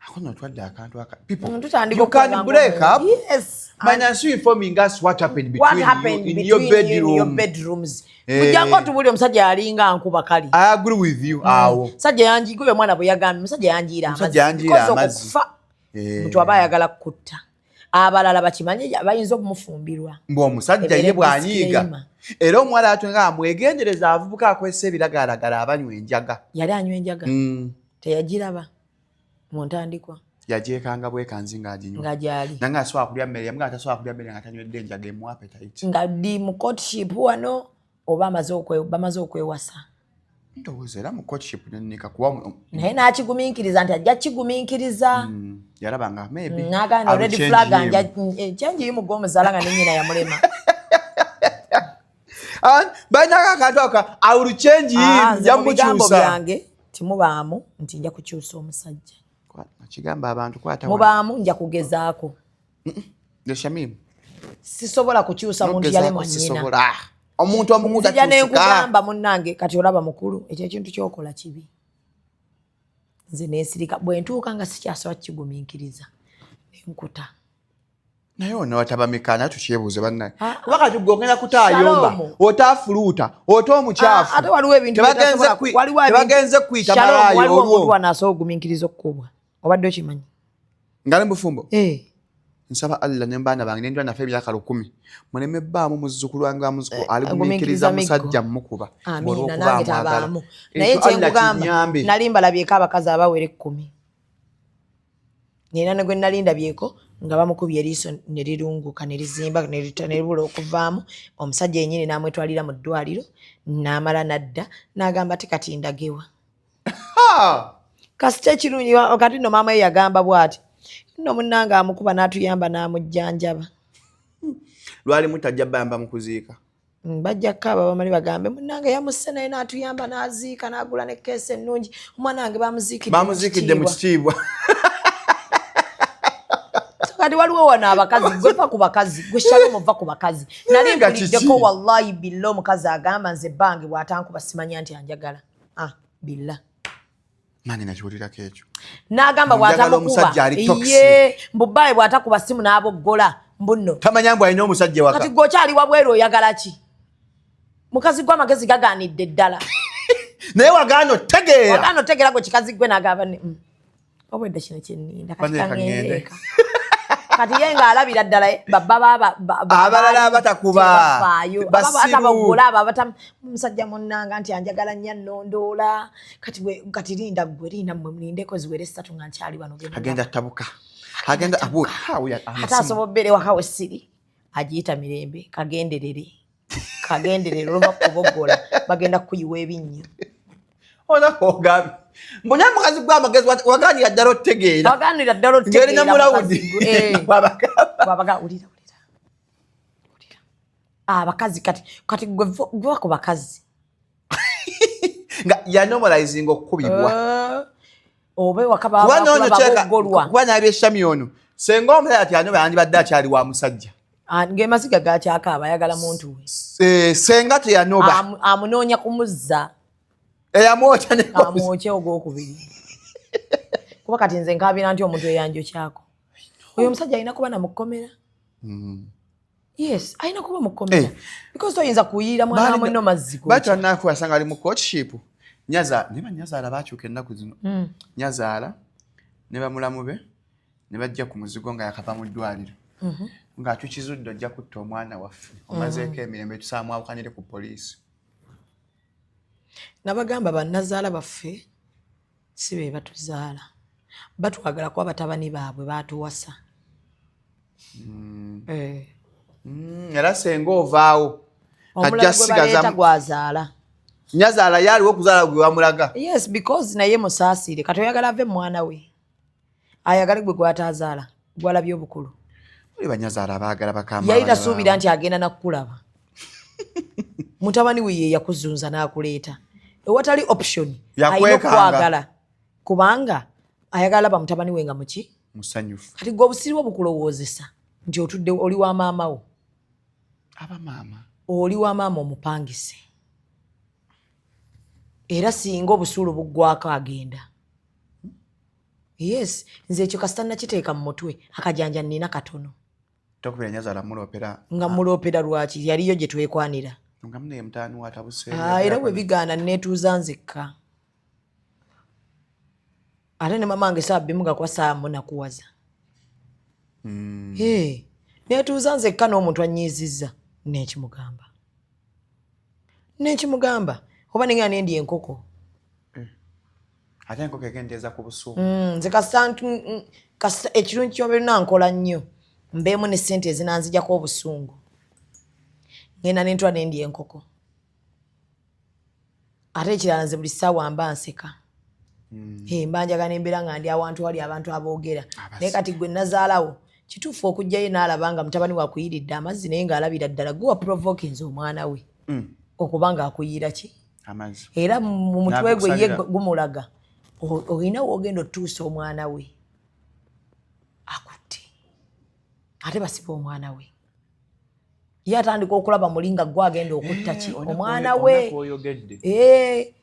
akono twadde akantu aka people tutandika you can break up yes minus you informing us what happened between you in your bedrooms Kujango tubuli omusajja yalinga nkuba kali. I agree with you. Awo. Musajja yanjigwe mwana bwe yagambye musajja yanjira amazi. Musajja yanjira amazi. Mutu abayagala kutta. Abalala bakimanye bayinza okumufumbirwa. Mbo omusajja ye bwanyiga. Era omwala atunga amwegendereza avubuka akwese ebiragalagala abanywa enjaga. Yali anywa enjaga. Teyagiraba. Mu ntandikwa. Yajeekanga bwekanzi ng'aginywa. Ng'ajali. Nanga aswa kulya mmere, yamga ataswa kulya mmere ngatanywedde enjaga emu appetite. Ngadi mu courtship wano oba bamaze okwewasa. Ndowooza era mu courtship neneka kuba naye n'akigumiikiriza nti ajja kigumiikiriza. Yalabanga maybe. N'agamba red flag anja change yimugo omuzaala nga n'ennyina yamulema. Banyaga akantu aka I will change him yamukyusa. Byange timubaamu nti nja kukyusa omusajja. Kigamba abantu kwata mubaamu nja kugezaako. Shamim. Sisobola kukyusa muntu yalemwa nnyina. Omuntu omukuta kyusa. Nja nekugamba munnange kati olaba mukulu ekyo ekintu kyokola kibi. Nze neesirika bwe ntuuka nga sikyasobola kigumiikiriza. Enkuta. Naye ono watabamekana tukyebuuze bannaye. Kubanga tugongera kutaayomba, otaafuluuta, omukyaafu. Ate waliwo ebintu tebagenze kuyita malaayo olwo. Waliwo omuntu wanaasobola ogumiikiriza okukubwa. Obadde okimanya? Nga ne mufumbo? Nsaba Allah ne mbaana bange ne ndwa naffe emyaka 10. Muleme bbaamu muzzukulu wange wa muzzukulu aligumiikiriza musajja mukuba. Amiina nange tabaamu. Naye kyengugamba nali mbalabyeko abakazi abawere 10. Nina ne gwe nali ndabyeko nga bamukubye eriiso ne lirunguka ne lizimba ne libula okuvaamu. Omusajja yennyini n'amwetwalira mu ddwaliro n'amala nadda n'agamba ate kati ndagewa. Kasita ekirungi wakati no maama ye yagamba bw'ati. Nno munnange amukuba n'atuyamba n'amujjanjaba. Lwali mutajja bayamba mu kuziika. Bajja kaba bamali bagambe munnange yamusse naye n'atuyamba n'aziika n'agula ne keesi ennungi. Omwana wange bamuziikidde mu kitiibwa. Kati waliwo wano abakazi gwe va ku bakazi gwe Shalom va ku bakazi. Nali mpuliddeko wallahi billah omukazi agamba nze bange bw'atankuba simanya nti anjagala. Billah. Mani nakiwulirako ekyo. N'agamba bw'atamukuba ye mbubbaye bw'atakuba simu n'aboggola mbunno. Tamanya mbw alina omusajja waka. Kati gw'okyali wabweru oyagala ki? Mukazi gw'amagezi gagaanidde ddala. Naye wagaana otegeera. Wagaana otegeera gwe kikazi gwe n'agamba obwedde kino kyenninda kati kangendeeka. Kati ye ng'alabira ddala abalala abatakuba basiru musajja munnanga nti anjagala nnyo nnondoola kati linda gwe linda mmwe mulindeko ziwere 3 nga nkyali wano agenda tabuka agenda abuuka ate asobobere waka we siri agiyita mirembe kagenderere olwa kuboggola bagenda kuyiwa ebinnyo onakogambe mbona mukazi gw'amagezi waganira ddala otegeera. Waganira ddala otegeera. Ngeri ne mulawudi. Ulira. Abakazi kati gwe ku bakazi. Nga ya normalizing okubibwa. Obe wakaba abagolwa. Kuba nabye Shami ono. Senga omulala ati ano yandibadde akyali wa musajja. Ng'emasiga gakyaka abayagala muntu we. Senga teyanoba. Amunoonya kumuzza. Eyamwocha ne amwoche ogwokubiri. Kuba kati nze nkabira nti omuntu eyanjo kyako. Oyo musajja alina kuba na mukomera. Yes, alina kuba mukomera. Because toyinza kuyira mwana wa munno maziko. Bato anaku asanga ali mu courtship. Nyazaala bakyuka ennaku zino. Nyazaala ne bamulamu be ne bajja ku muzigo nga yakava mu ddwaliro. Nga tukizudde ajja kutta omwana waffe. Omazeeko emirembe tusaamwawukanire ku poliisi. Nabagamba bannazaala baffe si be batuzaala. Batwagala kuba batabani baabwe baatuwasa. Era senga ovaawo ajja sigaza gwazaala. Nyazaala yaliwo okuzaala gwe wamulaga. Yes, because naye musaasire kati oyagala ave mwana we. Ayagala gwe gwatazaala gwalabye obukulu. Oli banyazaala abaagala bakamba. Yali tasuubira nti agenda nakukulaba. mutabani we ye yakuzunza n'akuleeta ewatali option Yakwekanga. ayina okukwagala kubanga ayagala ba mutabani we nga muki musanyufu kati gwe obusiru obukulowoozesa nti otudde oli wa maama wo abamaama oli wa maama omupangise era singa obusuulu buggwako agenda yes nze ekyo kasita nakiteeka mu mutwe akajanja nnina katono tokubira nyazaala muloopera nga muloopera lwaki yaliyo gye twekwanira nga munaye mutaani watabuse era bwe bigaana neetuuza nzekka ate ne mamange saabbimu nga kuba saamu nakuwaza neetuuza nzekka n'omuntu annyiizizza nekimugamba oba nenga nendi enkoko ate enkoko egendeeza ku busuubu nze kasita ekirungi kyobirina nkola nnyo mbeemu ne ssente ezinanzijako obusungu ngenda nentula nendi enkoko ate ekirala nze buli ssaawa mba nseka mba njagala nembeera nga ndi awantu wali abantu aboogera naye kati gwe nazaalawo kituufu okujjayo n'alaba nga mutabani wakuyiridde amazzi naye ng'alabira ddala guwa provokinze omwana we okuba nga akuyira ki amazzi era mu mutwe gwe ye gumulaga olina woogenda otuusa omwana we akutte ate basiba omwana we ye atandika okulaba muli nga gwe agenda okutta ki omwana we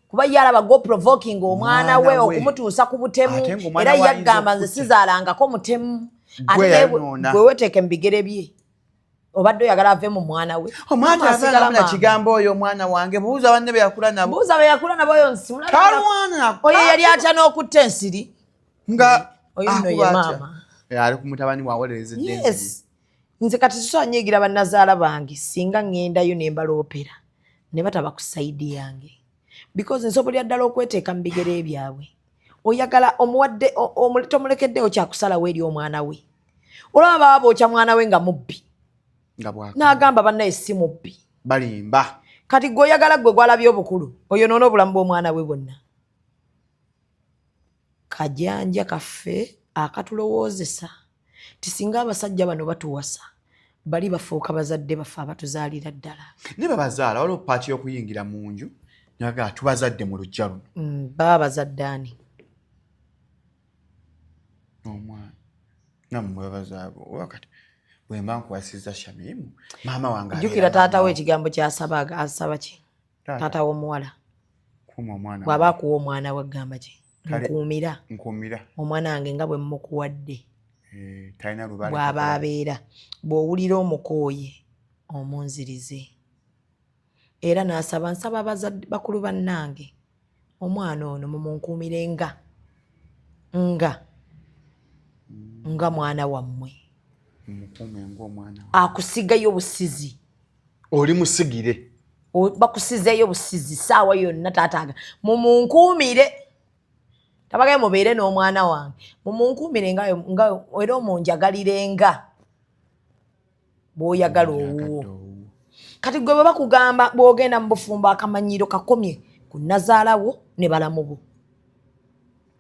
kuba ye alaba go provoking omwana we okumutuusa ku butemu era yaggamba nze sizaalangako mutemu ate gwe weteeke mu bigere bye obadde oyagala ave mu mwana we omwana asigala kigambo oyo omwana wange buuza banne be yakula nabo buuza be yakula nabo oyo nsimula talwana oyo yali atya n'okutta ensiri nga oyo nno ye maama ali ku mutabani wawolereza yes nze kati tusobola nyigira bannazaala bange singa ŋŋendayo ne mbaloopera ne bataba ku sayidi yange because nsobolera ddala okweteeka mu bigere byabwe oyagala omuwadde tomulekeddeyo kyakusalawo eri omwana we olaba baba bookya mwana we nga mubbi n'agamba bannaye si mubbi balimba kati gwe oyagala gwe gwalabye obukulu oyonoona obulamu bw'omwana we bwonna kajanja kaffe akatulowoozesa tisinga abasajja bano batuwasa bali bafuuka bazadde baffe abatuzaalira ddala ne babazaala waliwo paati y'okuyingira mu nju naga tubazadde mu lujja luno baba bazadde ani omwana nammwe babazaabo wakati bwe mba nkuwasizza Shamimu maama wange jjukira taata we ekigambo ky'asaba asaba ki taata w'omuwala kuuma omwana bw'aba akuwa omwana we agamba ki nkuumira omwana wange nga bwe mmukuwadde talina lubale bw'aba abeera bw'owulira omukooye omunzirize era n'asaba nsaba abazadde bakulu bannange omwana ono mumunkuumire nga mwana wammwe mukuume ng'omwana akusigayo busizi oli musigire bakusizeeyo busizi saawa yonna taataaga mumunkuumire tabagaye mubeere n'omwana wange mumunkuumire nga era omunjagalire nga bw'oyagala owuwo kati gwe bwe bakugamba bw'ogenda mu bufumbo akamanyiro kakomye ku nazaalawo ne balamu bo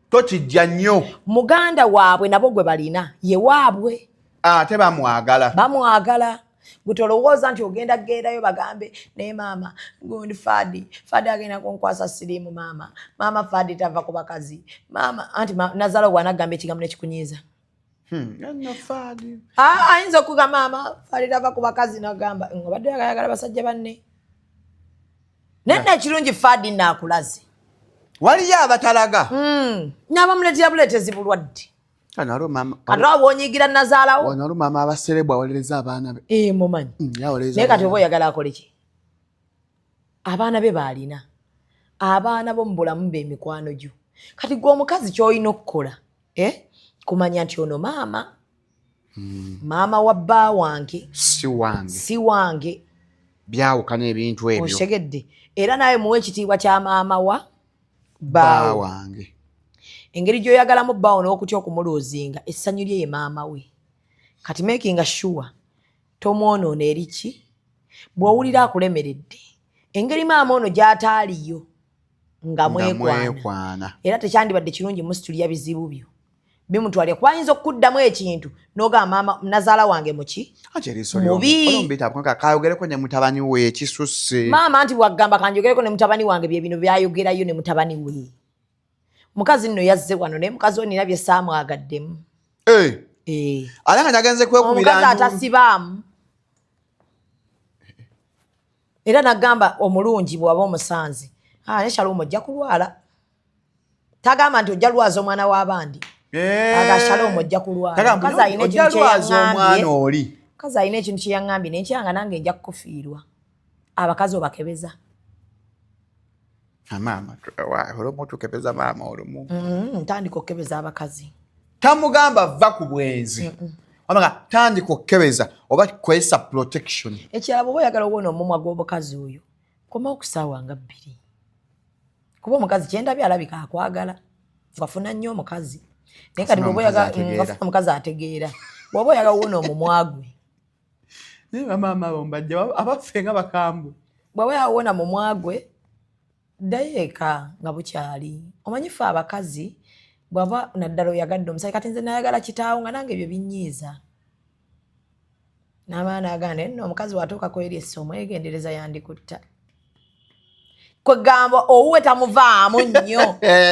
tokijja nnyo muganda waabwe nabo gwe balina ye waabwe ate bamwagala gwe tolowooza nti ogenda kgendayo bagambe naye maama gundi Fadi agenda kunkwasa siriimu maama Fadi tava ku bakazi maama anti nazaalawo bw'anagamba ekigambo nekikunyiiza ayinza okugamba maama Fadi tava ku bakazi nagamba obadde oyagala basajja banne naye nekirungi Fadi naakulaze waliyo abatalaga n'abamuleetera buleetezi bulwadde kati awo onyigira nazaalawo nalo maama abaserebu awolereza abaana be mumanyi naye kati oba oyagala akole ki abaana be baalina abaana b'omu bulamu b'emikwano gyo kati gwe omukazi ky'olina okukola kumanya nti ono maama wa bba wange si wange byawukana ebintu ebyo otegedde era nawe muwe ekitiibwa kya maama wa bba wange engeri gy'oyagalamu bbawo n'okutya okumuloozinga essanyu lye ye maama we kati making sure tomwonoona eri ki bw'owulira akulemeredde engeri maama ono gy'ataaliyo nga mwekwana era tekyandibadde kirungi musitulya bizibu byo bimutwalye kwayinza okuddamu ekintu n'ogamba maama nazaala wange muki mubi kayogereko ne mutabani we ekisusse maama anti bwagamba kanjogereko ne mutabani wange bye bino byayogerayo ne mutabani we mukazi nno yazze wano naye mukazi we nina bye saamwagaddemu ala nga nagenze kwekubira omukazi atasibaamu era nagamba omulungi bw'aba omusanzi ne Shalom ojja kulwala tagamba nti ojja lwaza omwana w'abandi aga Shalom ojja kulwala mukazi alina ekintu kyeyaŋŋambye mukazi alina ekintu kyeyaŋŋambye naye nkyanga nange nja kukufiirwa abakazi obakebeza maama olumu tukebeza maama olumu ntandika okukebeza abakazi tamugamba va ku bwenzi wamanga tandika okukebeza oba kwesa protection ekirala bw'oba oyagala obona omumwa gw'omukazi oyo koma okusaawa nga 2 kuba omukazi kyendabye alabika akwagala ngafuna nnyo omukazi naye kati bw'oba oyagala omukazi ategeera bw'oba oyagala obona omumwa gwe maama bombajja abaffe nga bakambwe bw'oba oyagala obona mumwa gwe ddayo eka nga bukyali omanyi ffe abakazi bw'aba naddala oyagadde omusajja kati nze nayagala kitaawo nga nange ebyo binyiiza n'abaana aganda nno omukazi watuuka kweri essomo yegendereza yandikutta kwegamba owuwe tamuvaamu nnyo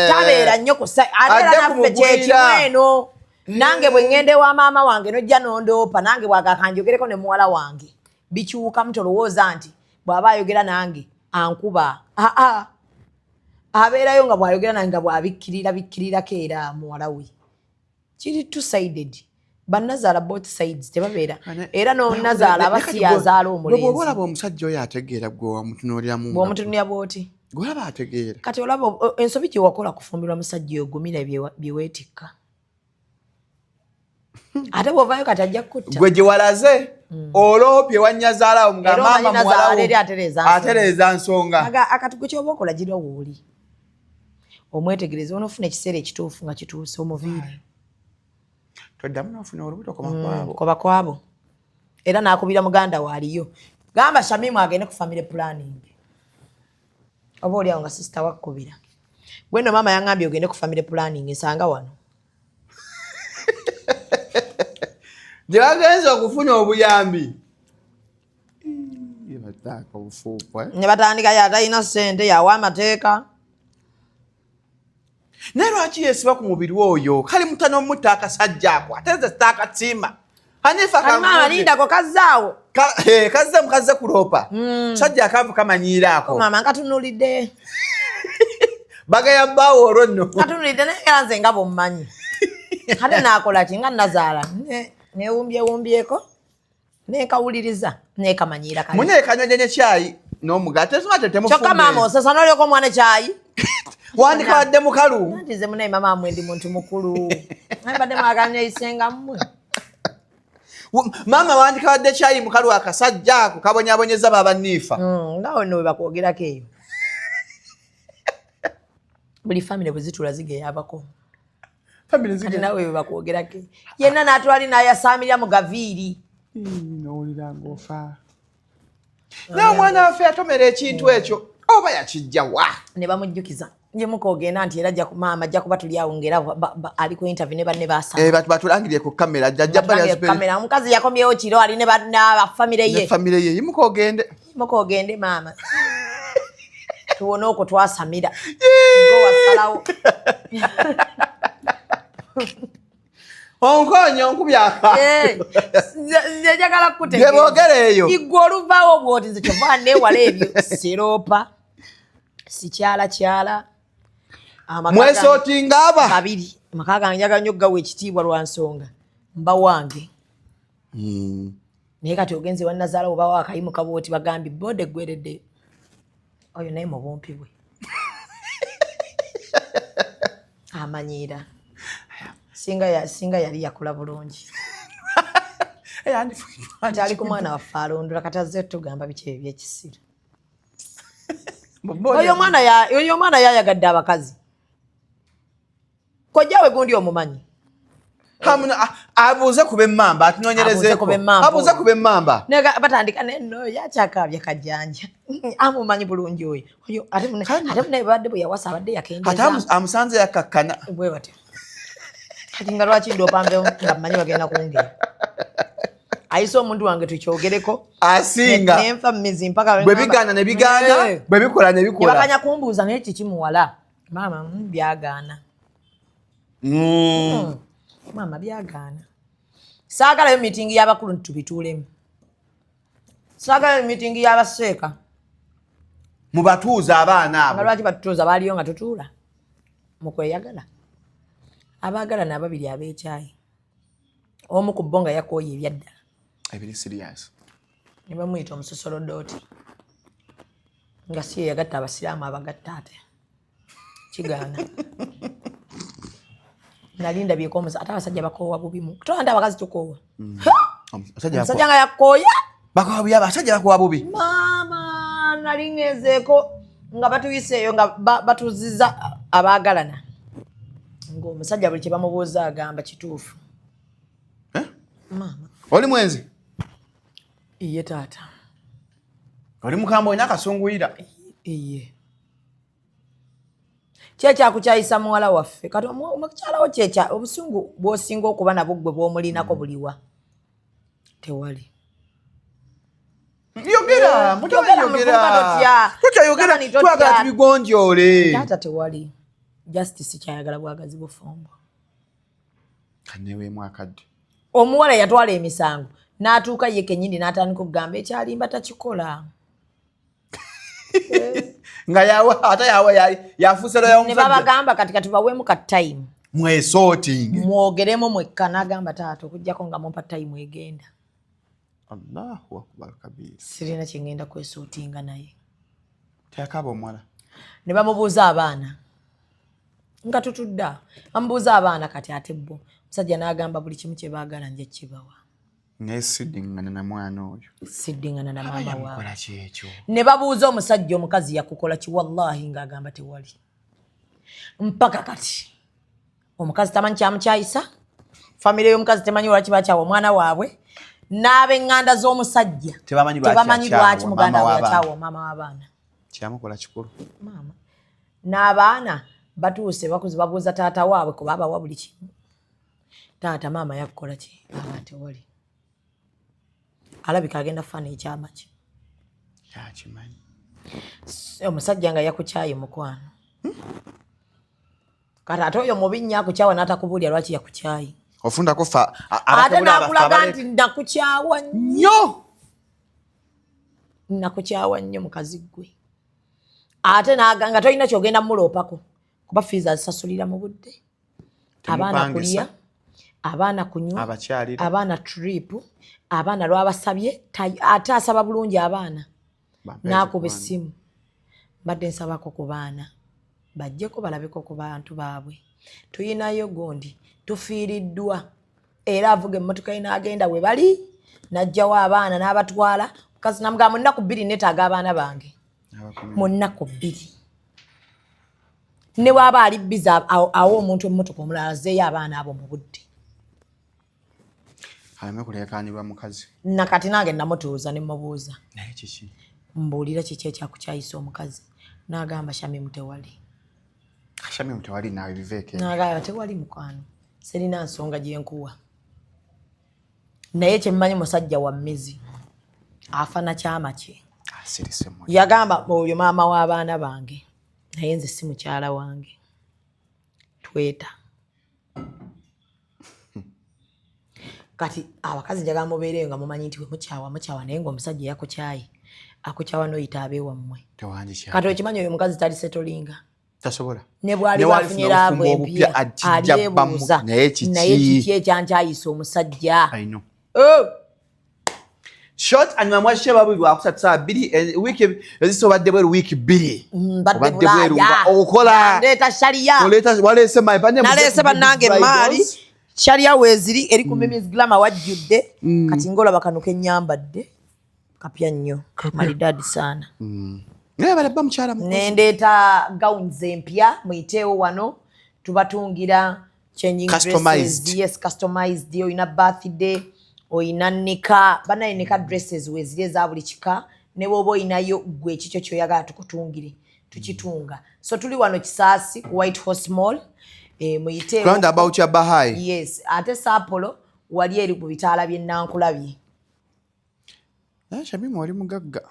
tabeera nnyo ateera naffe kyekimu eno nange bwe ŋŋende wa maama wange nojja nondoopa nange bwagakanjogereko ne muwala wange bikyukamu tolowooza nti bw'aba ayogera nange ankuba abeerayo nga bw'ayogera nange nga bw'abikkirirako era muwala we kiri two-sided bannazaala both sides tebabeera era n'omunazaala aba si yazaala omulenzi bw'oba olaba omusajja oyo ategeera gwe wamutunuuliramu bw'omutunuulira bw'oti gwe olaba ategeera kati olaba ensobi gye wakola kufumbirwa musajja oyo gumira bye weetikka ate bw'ovaayo kati ajja kukutta gwe gye walaze oloopye wannyazaalawo nga maama muwalawo atereeza nsonga akatugo ky'oba okola gira wooli omwetegereza onoofuna ekiseera ekituufu nga kituuse omuviiri toddamu n'ofuna olubuto koba kwabo era n'akubira muganda waaliyo gamba Shamimu agende ku family planning oba oliawo nga sisita wakkubira gwe nno maama yaŋŋambye ogende ku family planning nsanga wano gye bagenze okufuna obuyambi ne batandika yatalina ssente yawa amateeka naye lwaki yeesiba ku mubiri oyo kali mutano omutta akasajja ako ateze sitaakatsiima alindako kazzaawo kazze mukaze kuloopa sajja akaavu kamanyiiraako maama nkatunulidde bagaya bbaawo olwo nno katunulidde naye era nze nga bwommanyi ate naakola ki nga nazaala newumbyewumbyeko nekawuliriza nekamanyiira munye ekanyonje ne kyayi n'omugatte kyokka maama osasa n'olyoko omwana kyayi wandika wadde mukalu anti nze munaye maama amwe ndi muntu mukulu mbadde mwagala neyisenga mmwe maama wandika wadde kyayi mukalu akasajja ako kabonyabonyeza babanniifa ngawo nno we bakwogerako eyo buli famire bwe zitula zigeyabako kati nawe we bakwogerako yenna n'atwali n'ayasaamirya mu gaviiri nowulira ng'ofa naye omwana waffe yatomera ekintu ekyo oba yakijja wa ne bamujjukiza nje mukogenda nti era maama ajja kuba tuli awo ng'era ali ku interview ne banne baasaba batulangirire ku kamera kamera omukazi yakomyewo kiro ali ne famire ye mukogende maama tuwone okwo twasamira ng'owasalawo onkonye onkubyaka nze njagala kutegeeboogera eyo igwe oluvaawo bwoti nze kyova neewala ebyo siropa sikyalakyala mwesootinga aba babiri amaka gange njagala nnyo okugawa ekitiibwa lwa nsonga mba wange naye kati ogenze wannazaala obawo akayimuka bwoti bagambye bode gweredde oyo naye mu bumpi bwe amanyiira singa yali yakula bulungi nti ali ku mwana waffe alondula kati azze tugamba biki ebyekisira oyo omwana yayagadde abakazi kojjawe gundi omumanyi abuuze kuba emmamba atunoonyerezeeko abuuze kuba emmamba batandika nenno yakyakaabya kajjanja amumanyi bulungi oyo ate munaye babadde bwe yawasa abadde yakendeza amusanze yakkakkana bwe batyo kati nga lwaki ndopambe nga mmanyi bagenda kungera ayise omuntu wange tukyogereko asinga nenfa mmizi mpaka bwe bigaana ne bigaana bwe bikola ne bikola bakanya kumbuuza naye kiki muwala maama byagaana maama byagaana saagalayo mitingi y'abakulu ntitubituulemu saagalayo mitingi y'abaseeka mubatuuza abaana abo lwaki batutuuza baaliyo nga tutuula mukweyagala abaagalana ababiri ab'ekyayi omu ku bo nga yakooye ebyaddala ebiri serious ne bamuyita omusosolodooti nga si ye yagatta abasiraamu abagatta ate kigaana nali ndabyeko ate abasajja bakoowa bubimu tola nti abakazi tukoowa omusajja nga yakooya bakoowa bubi abasajja bakoowa bubi maama nali ngezeeko nga batuyiseeyo nga batuziza abaagalana ng'omusajja buli kye bamubuuza agamba kituufu maama oli mwenzi iye taata oli mukambwe olina akasunguyira iye kyekyakukyayisa muwala waffe kati omukyalawo kyekya obusungu bw'osinga okuba nabwo gwe bw'omulinako buliwa tewali yogera mutoyogera twagala tubigonjoole taata tewali justice kyayagala bwagazi bufumbo kaneweemu akadde omuwala yatwala emisango n'atuuka ye kenyini n'atandika okugamba ekyalimba takikola nga ate yafuuse ne babagamba kati katubaweemu ka time mwesooting mwogeremu mwekka n'agamba taata okugjako nga mumpa time egenda Allahu akbar kabir sirina kyengenda kwesootinga naye teyakaaba omuwala ne bamubuuza abaana nga tutudda bamubuuza abaana kati ate bo musajja n'agamba buli kimu kye baagala nje kibawa naye siddingana na mwana oyo siddingana na maama waawe kola kyekyo ne babuuza omusajja omukazi yakukola ki wallahi ng'agamba tewali mpaka kati omukazi tamanyi kyamukyayisa famire y'omukazi temanyi lwaki bakyawa omwana waabwe n'ab'eŋŋanda z'omusajja tebamanyi lwaki muganda we yakyawa maama w'abaana kyamukola kikulu maama n'abaana batuuse bakuzi babuuza taata waabwe kuba abawa buli kimu taata maama yakukola ki aba tewali alabika agenda fana ekyama ki yakimanyi omusajja nga yakukyaye mukwano kati ate oyo mubi nnyo akukyawa n'atakubuulya lwaki yakukyaye ofundako fa ate n'akulaga nti nakukyawa nnyo nakukyawa nnyo mukazi gwe ate nga tolina kyogenda muloopako kuba fiizi azisasulira mu budde abaana kuliya abaana kunywa abaana trip abaana lwabasabye ate asaba bulungi abaana n'akuba essimu mbadde nsabako ku baana bajjeko balabeko ku bantu baabwe tuyinayo gondi tufiiriddwa era avuga emmotoka ye n'agenda we bali n'ajjawo abaana n'abatwala mukazi namugamba mu nnaku 2 neetaaga abaana bange mu nnaku 2 ne bw'aba ali biza awo omuntu emmotoka omulala azeeyo abaana abo mu budde aleme kuleekaanirwa mukazi nakati nange namutuuza ne mubuuza naye kiki mbuulira kiki ekyakukyayisa omukazi n'agamba Shamimu tewali Shamimu tewali naawe biveeke n'agamba tewali mukwano sirina nsonga gye nkuwa naye kyemmanyi musajja wa mmezi afana kyama kye yagamba oyo maama w'abaana bange naye nze si mukyala wange tweta kati abakazi njagala mubeereyo nga mumanyi nti we mukyawa naye ng'omusajja yakukyaye akukyawa n'oyita abeewammwe kati okimanyi oyo mukazi tali setolinga tasobola ne bwali bafunyira abo empya alyebuuza naye kiki ekyankyayisa omusajja short anyuma mwashe babiri wakusatu saa 2 wiki ezisobadde bweru wiki 2 badde bweru okola ndeta sharia walese maipanye nalese bannange maali sharia weziri eri ku mimis glama wajjudde kati ngola bakanuka ennyambadde kapya nnyo maridadi sana nendeeta gowns empya muyiteewo wano tubatungira changing dresses yes customized oyina birthday oyina nika banaye nika dresses weziri eza buli kika ne bwoba oyinayo gwe ekikyo kyoyagala tukutungire tukitunga so tuli wano Kisaasi ku White Horse Mall muyite round about ya Bahai. Yes, ate Sapolo wali eri ku bitaala bye Nankulabye. Shamimu wali mugagga.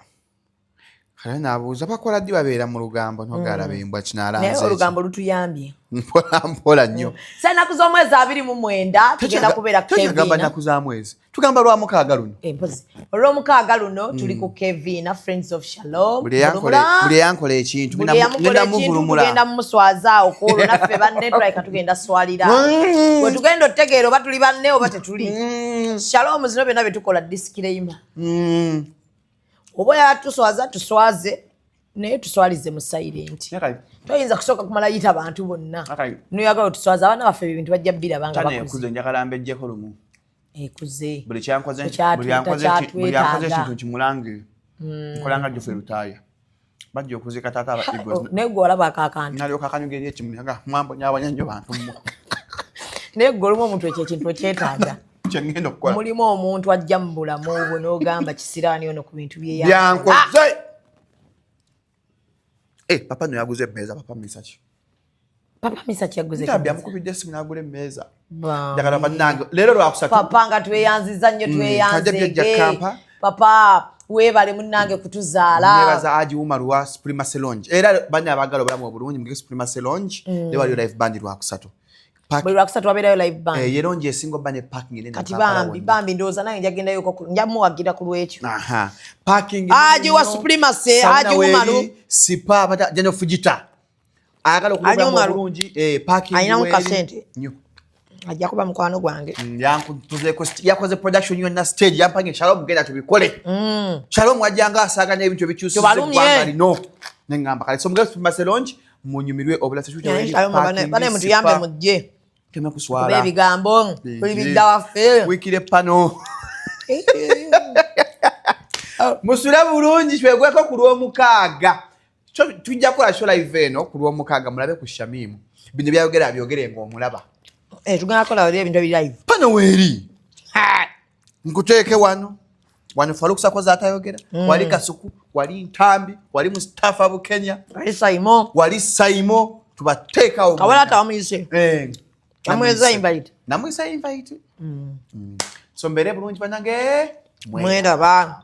Kale nabuuza bakola ddi babeera mu lugambo nogaalaba embwa kinalanze. Naye olugambo lutuyambye. Mpola nnyo. Sanaku z'omwezi 29 tugenda kubeera Kevin. Tugamba naku za mwezi. Tugamba lwa mukaaga luno. Mpozi. Olw'omukaaga luno tuli ku Kevin Friends of Shalom. Buli yankola ekintu ngenda muvulumula. Tugenda mumuswaza okolo naffe banne twalika tugenda swalira. Bwe tugenda otegeera oba tuli banne oba tetuli. Shalom zino byonna bye tukola disclaimer. Oba yatuswaza tuswaze naye tuswalize mu silent. Toyinza kusooka kumala yita abantu bonna. Noyagala otuswaza abaana baffe ebintu bajja birabanga bakuze. Kane ekuze njagala mbejjeko lumu. Ekuze. Buli yankoze ekintu kimulange. Nkolanga gyo ffe lutaaya. Bajja okuzika taata aba Eagles. Naye gwe olaba akakantu. Nalyoka akanyuga ekimunyaga mwambo nyabanya nnyo bantu. Naye gwe olumu omuntu ekyo ekintu ekyetaaga. Kyengenda okukola. Mulimu omuntu ajja mu bulamu obwo n'ogamba kisiraani ono ku bintu bye yankoze. Papa no yaguze emmeeza papa Misaki. Papa Misaki yaguze. Ntabbi amukubidde essimu n'agula emmeeza. Njagala bannange leero lwakusatu. Papa nga tweyanziza nnyo tweyanzege. Papa weebale munnange kutuzaala. Nebaza Aji Umar wa Suprema Selonge. Era banne abagala obulamu obulungi mu Suprema Selonge ne wali live band lwakusatu. Bwe lwakusatu wabeerayo live band. Yeronje esingo bane parking ene. Kati bambi ndowooza nange njagendayo ko njamuwagira ku lwekyo. Parking. Aji wa Suprema se Aji Umaru. Sipa bata Jeno Fujita. Agala okuba bulungi parking. Ayina mu kasente. Ajja kuba mukwano gwange. Yakoze production yonna stage yampange Shalom genda tubikole. Shalom wajjanga asaganya ebintu ebikyusize gwanga lino. Nengamba kale somuga Suprema Selonge munyumirwe obulasa chucho bane muntu yambe mujje. Kema kuswala. Baby gambo. Kuli bidawa fe. Wikire pano. Musula bulungi twegweko ku lw'omukaaga. Tujja kola show live eno ku lw'omukaaga mulabe ku Shamimu. Bino byogere ng'omulaba. Tugenda kola ebintu biri live. Pano weeri. Nkuteeke wano. Wano Farouk Sakoza atayogera. Wali Kasuku, wali Ntambi, wali Mustafa Bukenya, wali Saimo. Tubateeka ogo. Kawala tawamuyise. Namweza invite. Namweza invite. So mbere bulungi banange. Mwenda ba.